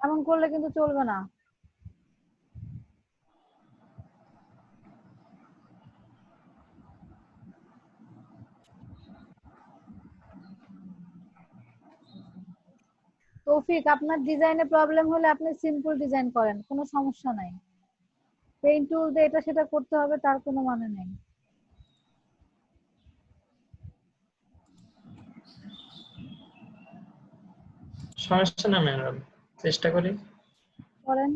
এমন করলে কিন্তু চলবে না। তৌফিক, আপনার ডিজাইনে প্রবলেম হলে আপনি সিম্পল ডিজাইন করেন, কোনো সমস্যা নাই। পেইন্ট টুল দিয়ে এটা সেটা করতে হবে তার কোনো মানে নেই। সমস্যা না ম্যাডাম, চেষ্টা করি। করেন।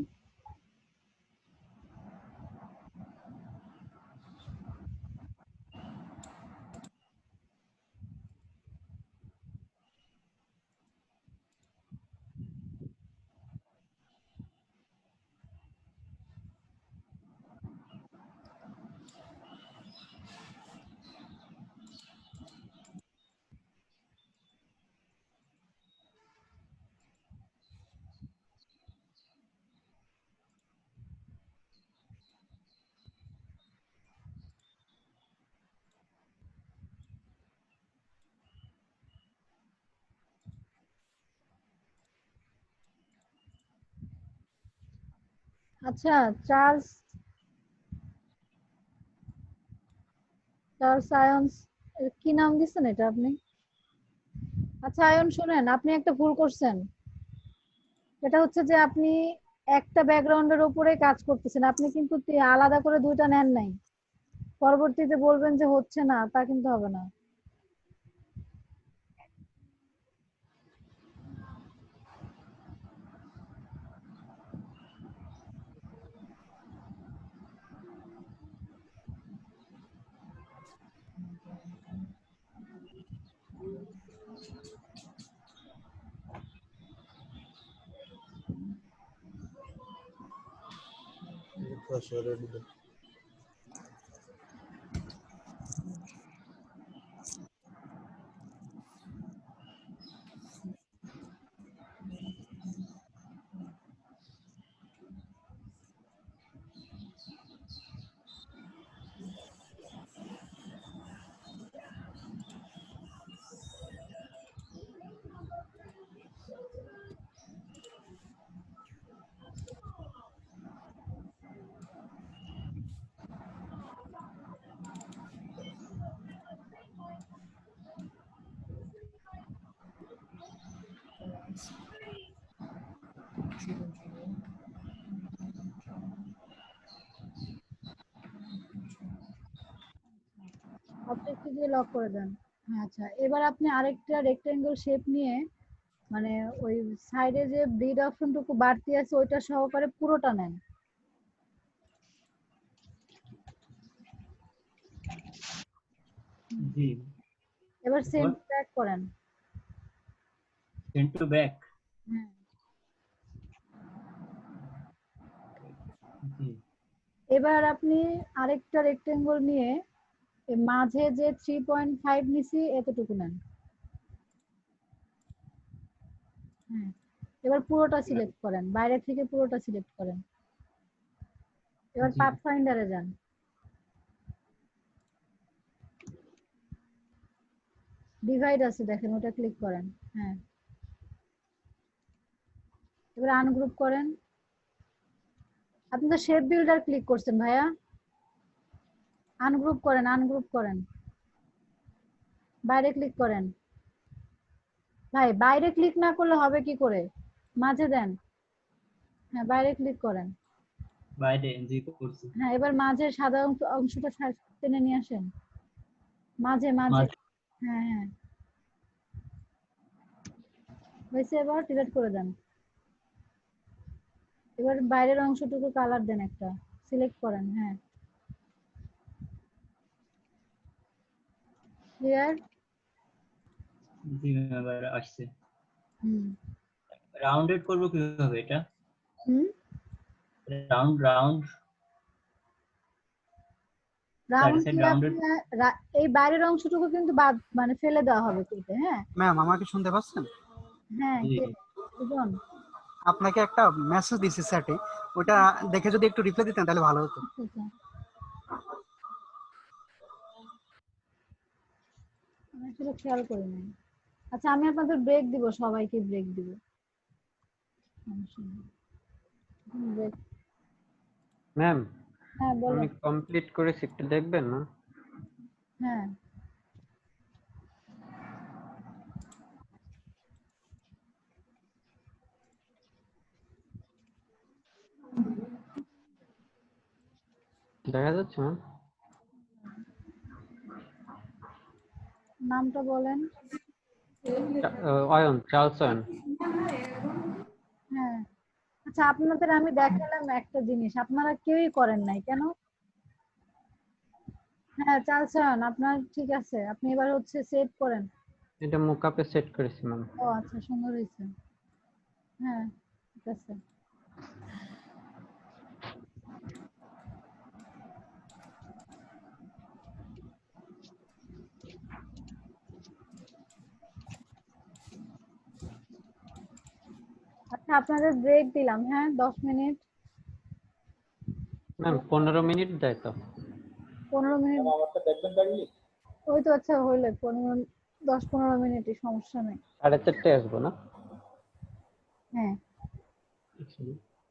আচ্ছা, চার্লস চার্লস আয়ন্স কি নাম দিচ্ছেন এটা আপনি? আচ্ছা আয়ন শুনেন, আপনি একটা ভুল করছেন। এটা হচ্ছে যে আপনি একটা ব্যাকগ্রাউন্ডের উপরে কাজ করতেছেন, আপনি কিন্তু আলাদা করে দুইটা নেন নাই। পরবর্তীতে বলবেন যে হচ্ছে না, তা কিন্তু হবে না। অবজেক্টে দিয়ে লক করে দেন। হ্যাঁ, আচ্ছা এবার আপনি আরেকটা রেক্টেঙ্গেল শেপ নিয়ে, মানে ওই সাইডে যে ব্লিড অপশনটুকু বাড়তি আছে ওইটা সহকারে পুরোটা নেন। জি। এবার সেন্ড ব্যাক করেন। Send to back. হ্যাঁ, জি। এবার আপনি আরেকটা রেক্টেঙ্গল নিয়ে মাঝে যে 3.5 নিছি এতটুকু নেন। হ্যাঁ, এবার পুরোটা সিলেক্ট করেন, বাইরে থেকে পুরোটা সিলেক্ট করেন। এবার জি। পাথফাইন্ডারে যান। ডিভাইড আছে দেখেন, ওটা ক্লিক করেন। হ্যাঁ, এবার আনগ্রুপ করেন। আপনি তো শেপ বিল্ডার ক্লিক করছেন ভাইয়া, আনগ্রুপ করেন, আনগ্রুপ করেন, বাইরে ক্লিক করেন। ভাই বাইরে ক্লিক না করলে হবে কি করে? মাঝে দেন। হ্যাঁ, বাইরে ক্লিক করেন। বাইরে জি করছি। হ্যাঁ, এবার মাঝে সাদা অংশটা টেনে নিয়ে আসেন, মাঝে মাঝে। হ্যাঁ হ্যাঁ, হয়েছে, এবার ডিলিট করে দেন। এবার বাইরের অংশটুকু কালার দেন, একটা সিলেক্ট করেন। হ্যাঁ, ক্লিয়ার। জি এবার আসছে। হুম রাউন্ডেড করব কিভাবে এটা? হুম রাউন্ড রাউন্ড রাউন্ড সাইড দিয়ে রাউন্ডেড। এই বাইরের অংশটুকু কিন্তু বাদ, মানে ফেলে দেওয়া হবে কেটে। হ্যাঁ ম্যাম আমাকে শুনতে পাচ্ছেন? হ্যাঁ, জি। সুজন আপনাকে একটা মেসেজ দিছি চ্যাটে, ওটা দেখে যদি একটু রিপ্লাই দিতেন তাহলে ভালো হতো। আচ্ছা, আচ্ছা। আমি আসলে খেয়াল করি নাই। আচ্ছা আমি আপনাদের ব্রেক দিব, সবাইকে ব্রেক দিব। সমস্যা নেই। ব্রেক। ম্যাম হ্যাঁ বলো। আমি কমপ্লিট করেছি, একটু দেখবেন না? হ্যাঁ, দেখা যাচ্ছে ম্যাম? নামটা বলেন। অয়ন, চার্লস অয়ন। হ্যাঁ, আচ্ছা আপনাদের আমি দেখালাম একটা জিনিস, আপনারা কেউই করেন নাই কেন? হ্যাঁ চালছেন আপনার, ঠিক আছে, আপনি এবার হচ্ছে সেভ করেন। এটা মোকআপে সেট করেছি ম্যাম। ও আচ্ছা, সুন্দর হয়েছে। হ্যাঁ, ঠিক আছে। আচ্ছা আপনাদের ব্রেক দিলাম, হ্যাঁ 10 মিনিট। ম্যাম 15 মিনিট দেয় তো? 15 মিনিট ওই তো, আচ্ছা হইলে 10-15 মিনিটই, সমস্যা নেই। 4:30 আসবো না? হ্যাঁ,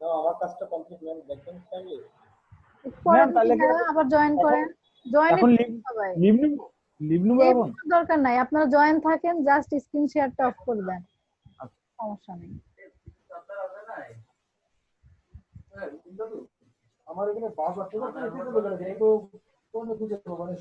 একটু পরে দেখি না, আবার জয়েন করেন। জয়েন সবাই লিভ নেবো Leave এখন? নেওয়ার দরকার নাই, আপনারা জয়েন থাকেন, জাস্ট স্ক্রিন শেয়ারটা অফ করে দেন, সমস্যা নেই। আমার এখানে বাস আছে না, এটা বলে রাখি, এই তো কোন দিকে যাবো মানে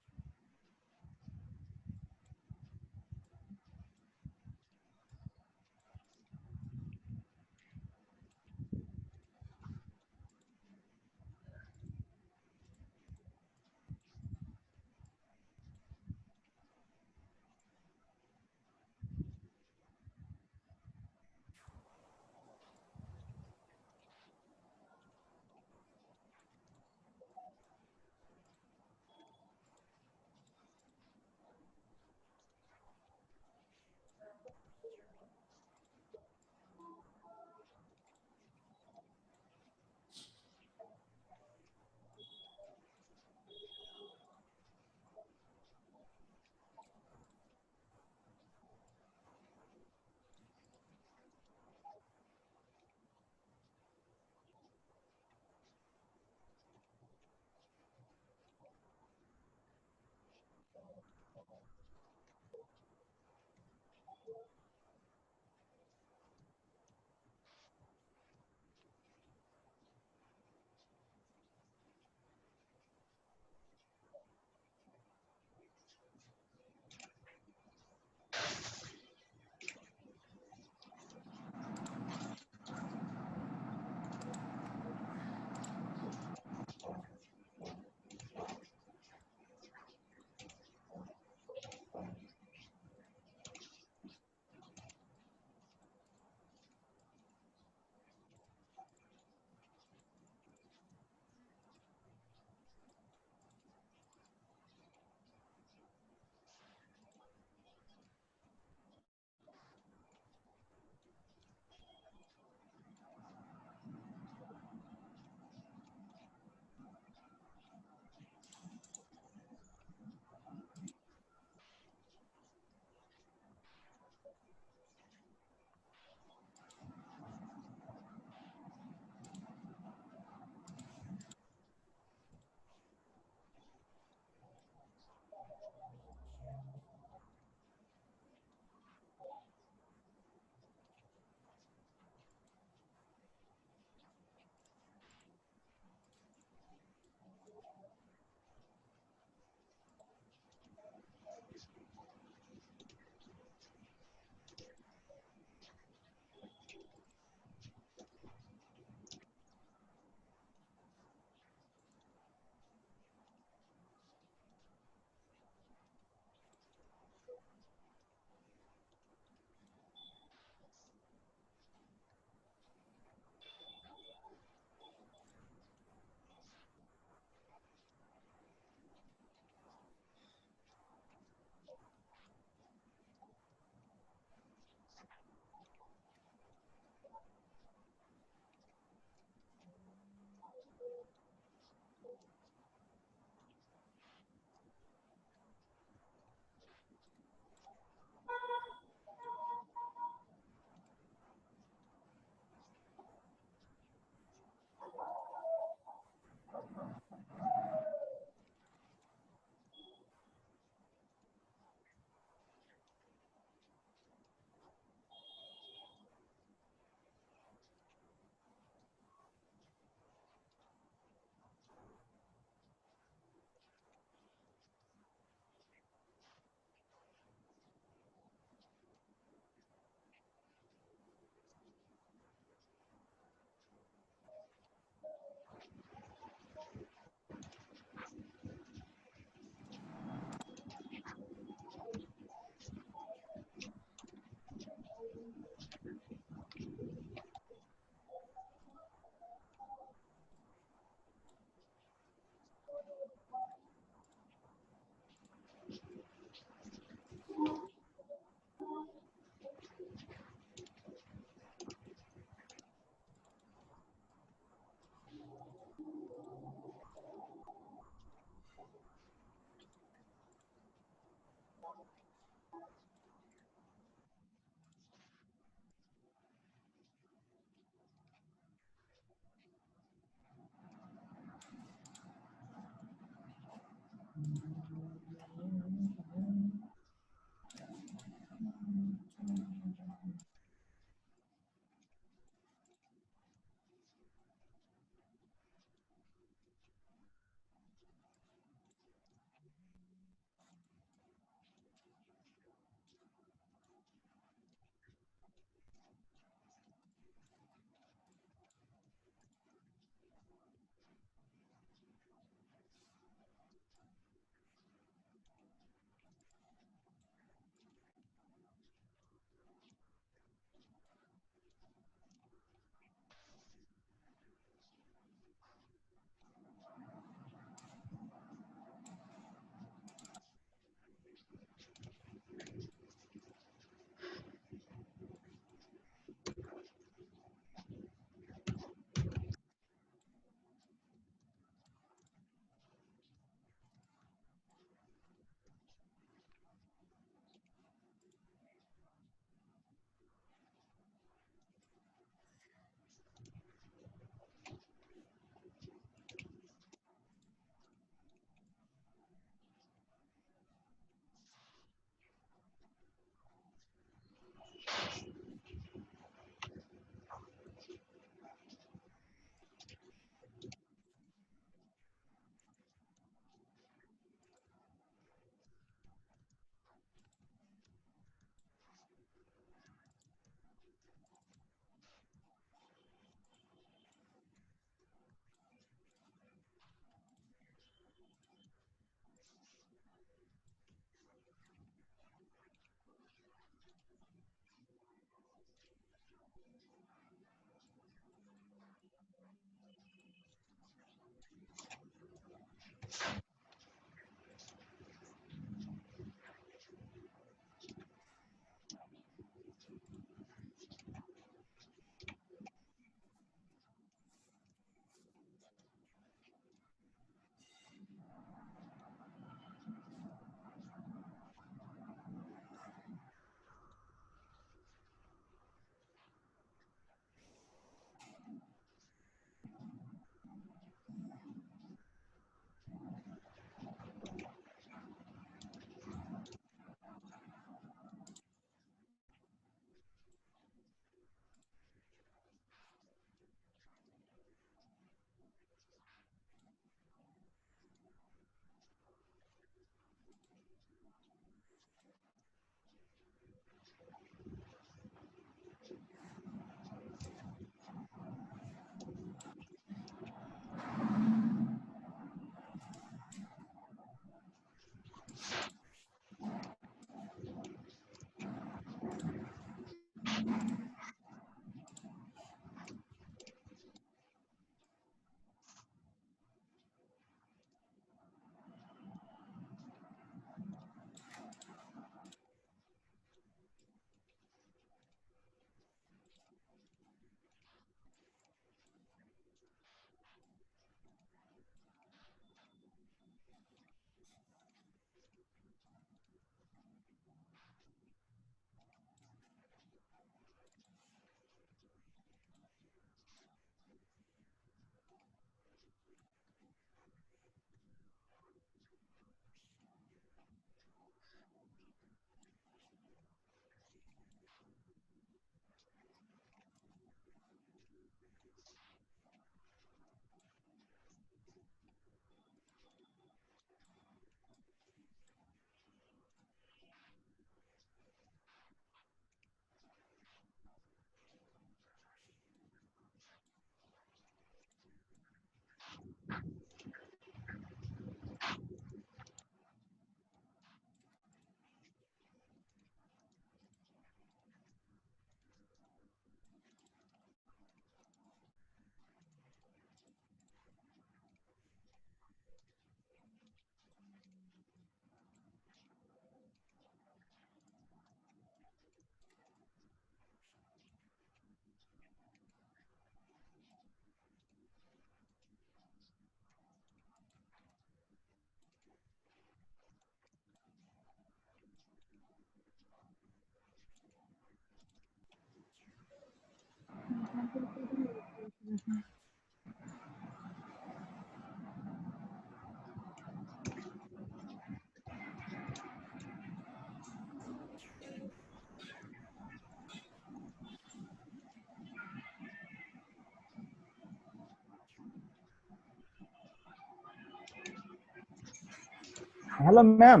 হ্যালো ম্যাম,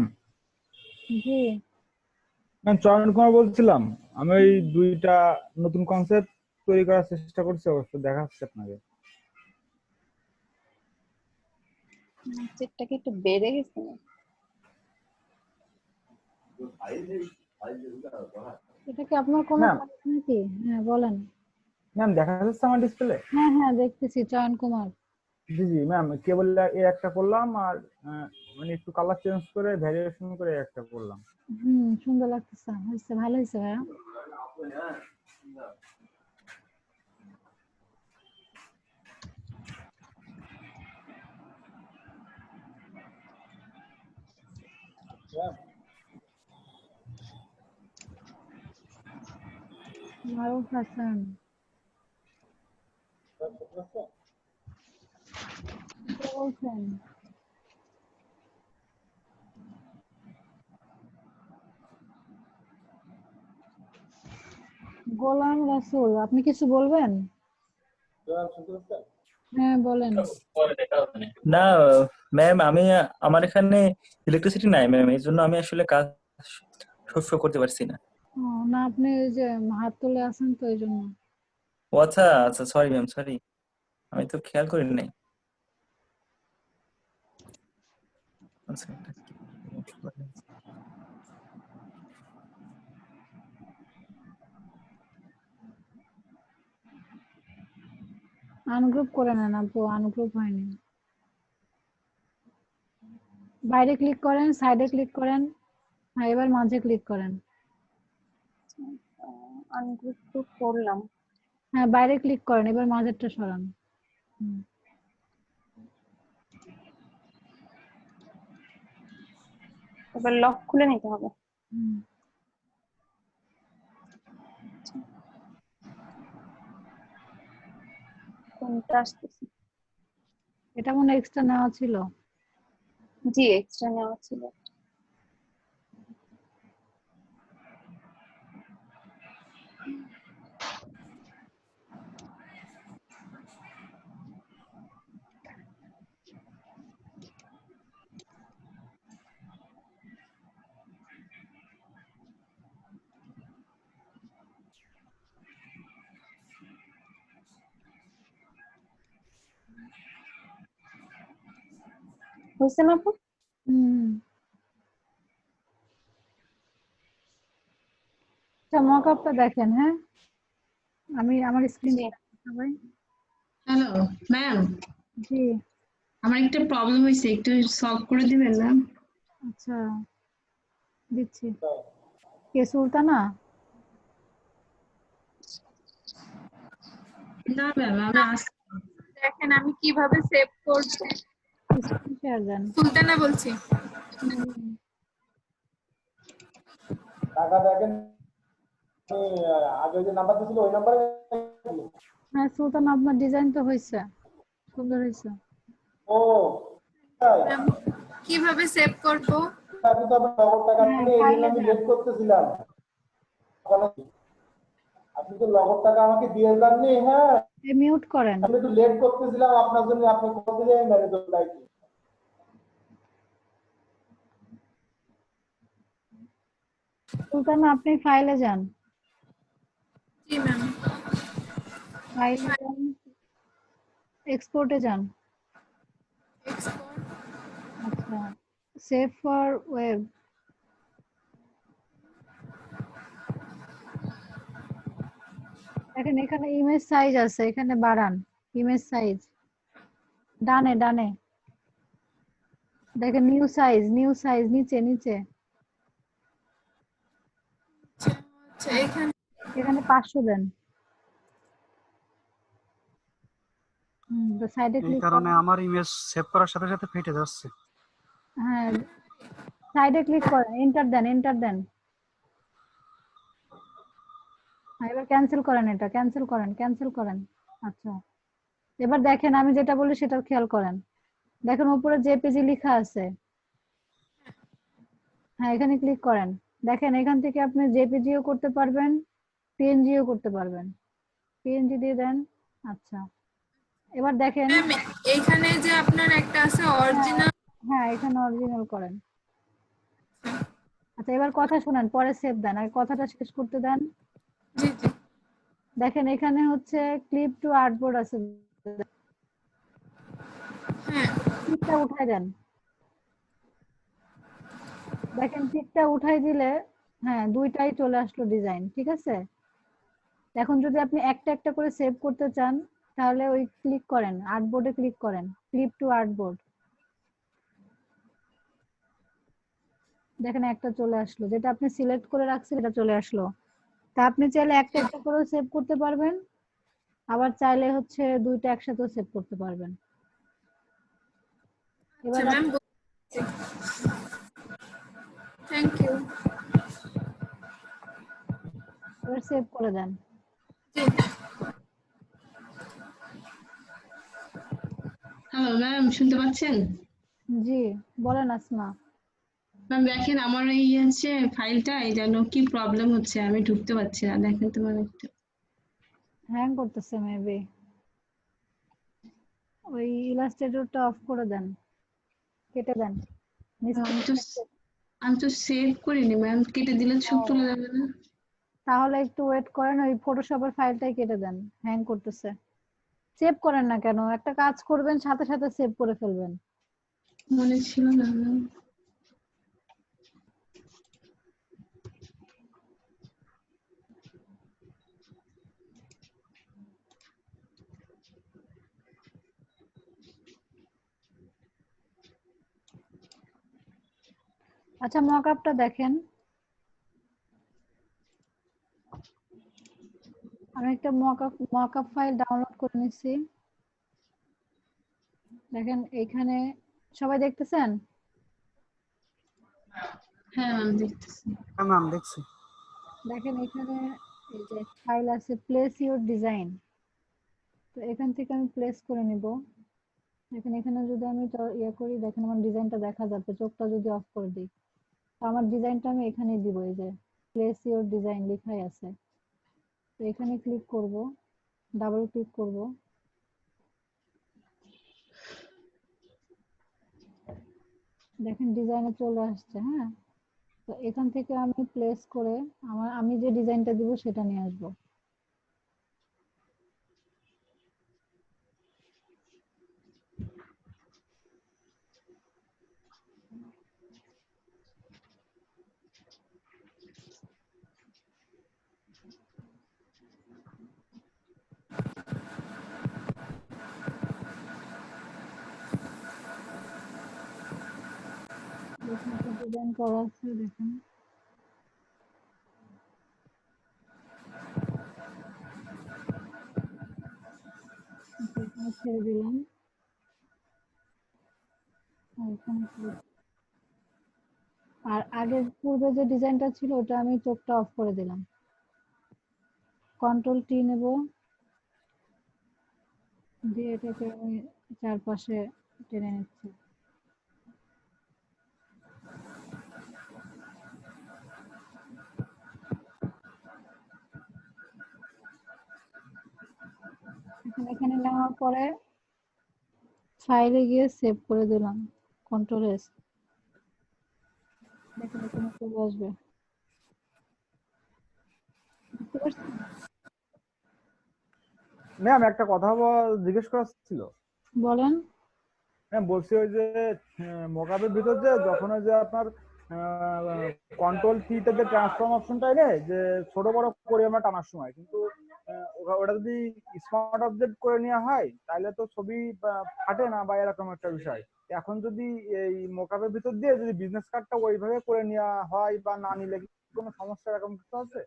জি ম্যাম চয়ন কুমার বলছিলাম। আমি ওই দুইটা নতুন কনসেপ্ট তৈরি করার চেষ্টা করছি, অবশ্য দেখাচ্ছি আপনাকে। সেটটা কি একটু বেড়ে গেছে না? এটা কি আপনার কোনো ম্যাম কাজ নাকি? হ্যাঁ বলেন। ম্যাম দেখা যাচ্ছে আমার ডিসপ্লে? হ্যাঁ হ্যাঁ দেখতেছি, চয়ন কুমার। জি জি ম্যাম, কেবল এই একটা করলাম, আর মানে একটু কালার চেঞ্জ করে ভ্যারিয়েশন করে একটা করলাম। সুন্দর লাগতেছে, হয়েছে, ভালো হয়েছে ভাইয়া। মারুফ হাসান কে বলছেন? গোলাম রাসূল, আপনি কিছু বলবেন? হ্যাঁ বলেন। না ম্যাম, আমার এখানে ইলেকট্রিসিটি নাই ম্যাম, এই জন্য আমি আসলে কাজ শুরু করতে পারছি না। ও না, আপনি ওই যে হাত তুলে আছেন তো এই জন্য। ও আচ্ছা আচ্ছা, সরি ম্যাম, সরি, আমি তো খেয়াল করি নাই। আচ্ছা, আনগ্রুপ করে নেন আপু, আনগ্রুপ হয়নি। বাইরে ক্লিক করেন, সাইডে ক্লিক করেন, হ্যাঁ এবার মাঝে ক্লিক করেন। আনগ্রুপ তো করলাম। হ্যাঁ বাইরে ক্লিক করেন, এবার মাঝেরটা সরান। এবার লক খুলে নিতে হবে। কোনটা আসতেছে? এটা মনে এক্সট্রা নেওয়া ছিল। জি এক্সট্রা নেওয়া ছিল। হয়েছে না আপু? আচ্ছা মকআপটা দেখেন। হ্যাঁ আমি আমার স্ক্রিন সবাই। হ্যালো ম্যাম, জি আমার একটা প্রবলেম হয়েছে, একটু সলভ করে দিবেন ম্যাম? আচ্ছা দিচ্ছি। কে সুলতানা? না ম্যাম, আমি দেখেন আমি কিভাবে সেভ করব। স্ক্রিন শেয়ার দেন। সুলতানা বলছি। টাকা দেখেন, আগে যে নাম্বার দিছিল ওই নাম্বারে। হ্যাঁ সুলতানা, আপনার ডিজাইন তো হয়েছে, সুন্দর হয়েছে। ও কিভাবে সেভ করব? আমি তো আপনার নগদ টাকা নিয়ে এই জন্য আমি লেট করতেছিলাম। আপনি তো নগদ টাকা আমাকে দিয়ে যাননি। হ্যাঁ মিউট করেন। আমি একটু লেট করতেছিলাম আপনার জন্য, আপনি কল দিলে আমি ম্যানেজ করতে চাইছি। সুলতানা আপনি ফাইলে যান। জি ম্যাম। ফাইলে যান, এক্সপোর্টে যান। আচ্ছা সেভ ফর ওয়েব। দেখেন এখানে ইমেজ সাইজ আছে, এখানে বাড়ান ইমেজ সাইজ। ডানে ডানে দেখেন নিউ সাইজ, নিউ সাইজ নিচে নিচে। আচ্ছা এখানে 500 দেন। সাইডে এই ক্লিক কারণে করেন। আমার ইমেজ সেভ করার সাথে সাথে ফেটে যাচ্ছে। হ্যাঁ সাইডে ক্লিক করেন, এন্টার দেন, এন্টার দেন। এবার ক্যান্সেল করেন, এটা ক্যান্সেল করেন, ক্যান্সেল করেন। আচ্ছা, এবার দেখেন আমি যেটা বলি সেটা খেয়াল করেন। দেখেন উপরে জেপিজি লেখা আছে, হ্যাঁ এখানে ক্লিক করেন। দেখেন এখান থেকে আপনি জেপিজিও করতে পারবেন, পিএনজিও করতে পারবেন। পিএনজি দিয়ে দেন। আচ্ছা, এবার দেখেন ম্যাম এইখানে যে আপনার একটা আছে অরিজিনাল, হ্যাঁ এখানে অরিজিনাল করেন। আচ্ছা এবার কথা শুনেন, পরে সেভ দেন, আর কথাটা শেষ করতে দেন। জি জি দেখেন এখানে হচ্ছে ক্লিপ টু আর্টবোর্ড আছে, হ্যাঁ টিকটা উঠাই দেন। দেখেন টিকটা উঠাই দিলে হ্যাঁ দুইটাই চলে আসলো ডিজাইন, ঠিক আছে। এখন যদি আপনি একটা একটা করে সেভ করতে চান তাহলে ওই ক্লিক করেন, আর্টবোর্ডে ক্লিক করেন, ক্লিপ টু আর্টবোর্ড। দেখেন একটা চলে আসলো, যেটা আপনি সিলেক্ট করে রাখছেন এটা চলে আসলো। তা আপনি চাইলে একটা একটা করে সেভ করতে পারবেন, আবার চাইলে হচ্ছে দুইটা একসাথেও সেভ করতে পারবেন। আচ্ছা এবার ম্যাম, থ্যাংক ইউ। এবার সেভ করে দেন। জি হ্যালো ম্যাম, শুনতে পাচ্ছেন? জি বলেন আসমা। ম্যাম দেখেন আমার এই হচ্ছে ফাইলটা এই যেন কি প্রবলেম হচ্ছে, আমি ঢুকতে পারছি না, দেখেন তো ম্যাম একটু। হ্যাং করতেছে মেবি, ওই ইলাস্ট্রেটরটা অফ করে দেন, কেটে দেন। আমি তো সেভ করিনি ম্যাম, কেটে দিলে সব চলে যাবে না? তাহলে একটু ওয়েট করেন, ওই ফটোশপের ফাইলটাই কেটে দেন, হ্যাং করতেছে। সেভ করেন না কেন, একটা কাজ করবেন সাথে সাথে সেভ করে ফেলবেন। মনে ছিল না ম্যাম। আচ্ছা মকআপটা দেখেন, আমি একটা মকআপ ফাইল ডাউনলোড করে নিচ্ছি। দেখেন এইখানে সবাই দেখতেছেন? হ্যাঁ ম্যাম দেখতেছি। হ্যাঁ ম্যাম দেখছি। দেখেন এখানে এই যে ফাইল আছে প্লেস ইওর ডিজাইন, তো এখান থেকে আমি প্লেস করে নিব। দেখেন এখানে যদি আমি ইয়ে করি, দেখেন আমার ডিজাইনটা দেখা যাবে, চোখটা যদি অফ করে দিই তো আমার ডিজাইনটা আমি এখানে দিব, এই যে প্লেস ইওর ডিজাইন লেখাই আছে। তো এখানে ক্লিক করব, ডাবল ক্লিক করব, দেখেন ডিজাইনে চলে আসছে। হ্যাঁ, তো এখান থেকে আমি প্লেস করে আমি যে ডিজাইনটা দিব সেটা নিয়ে আসবো। ডিজাইন করা আছে দেখেন, এখানে ছেড়ে দিলাম, আর আগের পূর্বে যে ডিজাইনটা ছিল ওটা আমি চোখটা অফ করে দিলাম। কন্ট্রোল টি নেব, দিয়ে এটাকে আমি চারপাশে টেনে নিচ্ছি। এখানে নেওয়ার পরে ফাইলে গিয়ে সেভ করে দিলাম, কন্ট্রোল এস, দেখেন এখানে চলে আসবে। বুঝতে পারছেন? ম্যাম একটা কথা জিজ্ঞেস করার ছিল। বলেন। ম্যাম বলছি ওই যে মকআপের ভিতর যে যখন ওই যে আপনার কন্ট্রোল টিতে যে ট্রান্সফর্ম অপশনটা এলে যে ছোট বড় করে আমরা টানার সময়, কিন্তু ওটা যদি স্মার্ট অবজেক্ট করে নেওয়া হয় তাহলে তো ছবি ফাটে না বা এরকম একটা বিষয়। এখন যদি এই মকআপের ভিতর দিয়ে যদি বিজনেস কার্ডটা ওইভাবে করে নেওয়া হয় বা না নিলে কি কোনো সমস্যা এরকম কিছু আছে?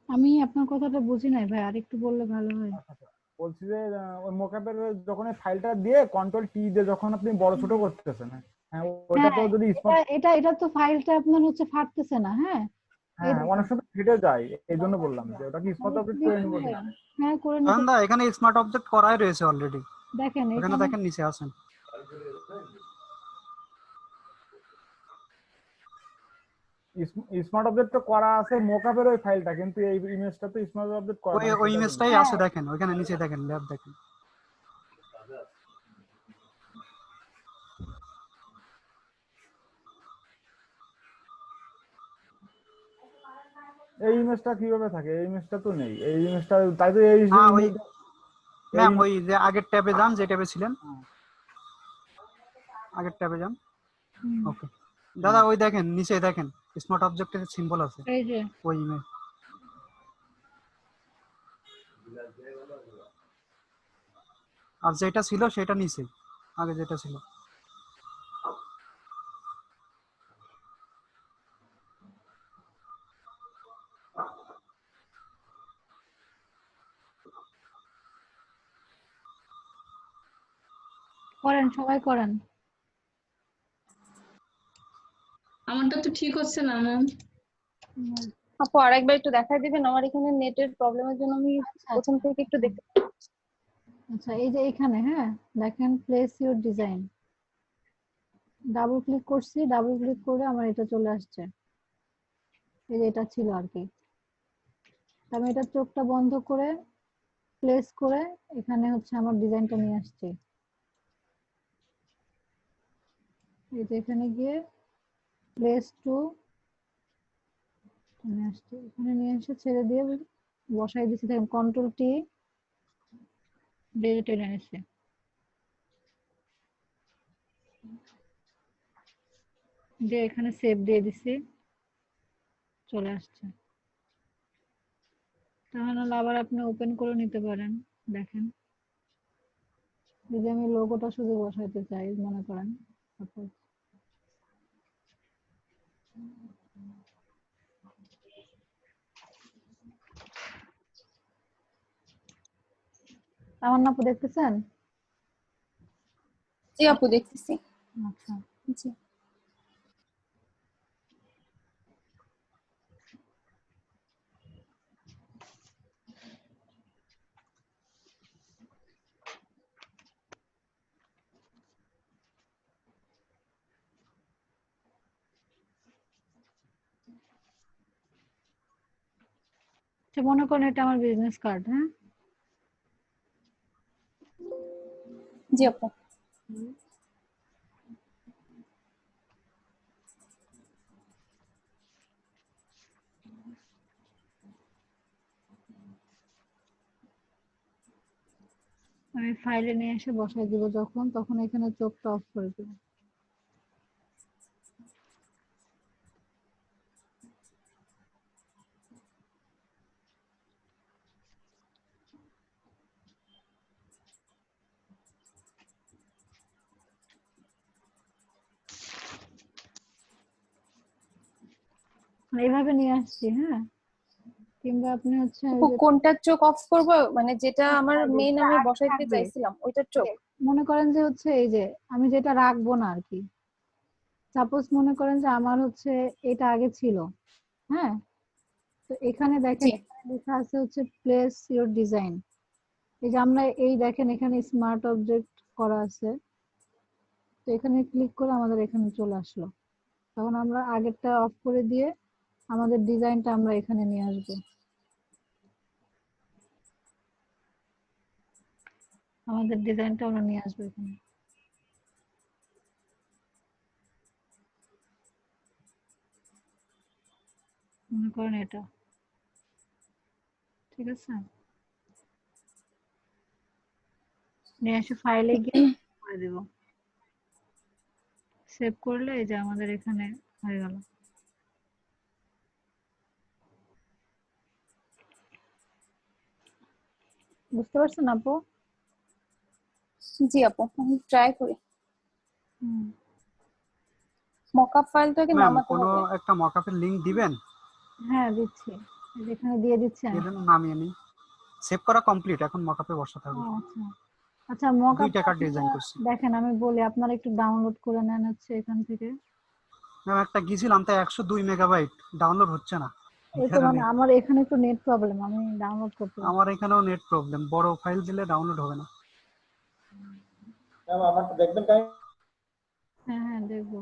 আমি আপনার কথাটা বুঝি নাই ভাই, আরেকটু বললে ভালো হয়। বলছি যে ওই মকআপের যখন ফাইলটা দিয়ে কন্ট্রোল টি দিয়ে যখন আপনি বড় ছোট করতেছেন, হ্যাঁ ওইটা তো যদি এটা তো ফাইলটা আপনার হচ্ছে ফাটতেছে না। হ্যাঁ, এই হ্যাঁ অনেক সময় ফেটে যায়, এই জন্য বললাম যে ওটা কি স্মার্ট অবজেক্ট করে নিব কিনা। হ্যাঁ করে কারণ নিতে দা এখানে স্মার্ট অবজেক্ট করাই রয়েছে অলরেডি, দেখেন ওখানে এখানে দেখেন নিচে আছেন। স্মার্ট অবজেক্ট তো করা আছে মোকআপের ওই ফাইলটা, কিন্তু এই ইমেজটা তো স্মার্ট অবজেক্ট করা ওই নাই, ওই সেটা ইমেজটাই বললাম। আছে দেখেন, ওইখানে নিচে দেখেন, ল্যাব দেখেন। এই ইমেজটা কিভাবে থাকে? এই ইমেজটা তো নেই, এই ইমেজটা তাই তো এই হ্যাঁ ওই এই ম্যাম ওই যে আগের ট্যাবে যান, যে ট্যাবে ছিলেন আগের ট্যাবে যান। ওকে দাদা ওই দেখেন নিচে দেখেন স্মার্ট অবজেক্টের সিম্বল আছে এই যে ওই ইমেজ। আর যেটা ছিল সেটা নিচে, আগে যেটা ছিল। করেন সবাই করেন। আমারটা তো ঠিক হচ্ছে না ম্যাম। আপু আরেকবার একটু দেখাই দিবেন, আমার এখানে নেটের প্রবলেমের জন্য আমি প্রথম থেকে একটু দেখতে। আচ্ছা এই যে এখানে হ্যাঁ দেখেন place your design, double click করছি, ডাবল ক্লিক করে আমার এটা চলে আসছে, এই যে এটা ছিল আর কি। আমি এটা চোখটা বন্ধ করে প্লেস করে এখানে হচ্ছে আমার ডিজাইনটা নিয়ে আসছি। এই যে এখানে গিয়ে প্লেস টু নিয়ে আসছি, এখানে নিয়ে এসে ছেড়ে দিয়ে বসাই দিচ্ছি। দেখেন কন্ট্রোল টি ডিলিট টেনে এনেছে, দিয়ে এখানে সেভ দিয়ে দিছি, চলে আসছে। তাহলে আবার আপনি ওপেন করে নিতে পারেন। দেখেন যদি আমি লোগোটা শুধু বসাইতে চাই মনে করেন, আমার নাপু দেখতেছেন? জি আপু দেখতেছি। আচ্ছা জি আচ্ছা মনে করেন এটা আমার বিজনেস কার্ড। হ্যাঁ জি আপু। আমি ফাইলে নিয়ে এসে বসাই দিব যখন, তখন এখানে চোখটা অফ করে দিব। এইভাবে নিয়ে আসছি। হ্যাঁ কিংবা আপনি হচ্ছে আপু কোনটার চোখ অফ করব, মানে যেটা আমার মেইন আমি বসাইতে চাইছিলাম ওইটার চোখ? মনে করেন যে হচ্ছে এই যে আমি যেটা রাখবো না আর কি, সাপোজ মনে করেন যে আমার হচ্ছে এটা আগে ছিল। হ্যাঁ তো এখানে দেখেন লেখা আছে হচ্ছে প্লেস ইউর ডিজাইন। এই যে আমরা এই দেখেন এখানে স্মার্ট অবজেক্ট করা আছে, তো এখানে ক্লিক করে আমাদের এখানে চলে আসলো। তখন আমরা আগেরটা অফ করে দিয়ে আমাদের ডিজাইনটা আমরা এখানে নিয়ে আসবো। আমাদের ডিজাইনটা আমরা নিয়ে আসবো এখানে। মনে করেন এটা ঠিক আছে, নিয়ে এসে ফাইলে গিয়ে করে দেব, সেভ করলে এই যে আমাদের এখানে হয়ে গেল। বুঝতে পারছেন আপু? জি আপু আমি ট্রাই করি। মকআপ ফাইলটাকে ম্যাম নামাতে কোনো হবে। একটা মকআপের লিংক দিবেন? হ্যাঁ দিচ্ছি, এখানে দিয়ে দিচ্ছি আমি। এর নামিয়ে নি, সেভ করা কমপ্লিট, এখন মকআপে বসাতে হবে। আচ্ছা আচ্ছা মকআপ দুই টাকার ডিজাইন করছি দেখেন আমি বলি আপনারা একটু ডাউনলোড করে নেন হচ্ছে এখান থেকে। ম্যাম। একটা গিয়েছিলাম তাই 102 মেগাবাইট ডাউনলোড হচ্ছে না। এই তো মানে আমার এখানে তো নেট প্রবলেম, আমি ডাউনলোড করতে পারছি আমার এখানেও নেট প্রবলেম, বড় ফাইল দিলে ডাউনলোড হবে না। ম্যাম আমারটা দেখবেন টাইম। হ্যাঁ হ্যাঁ দেখবো।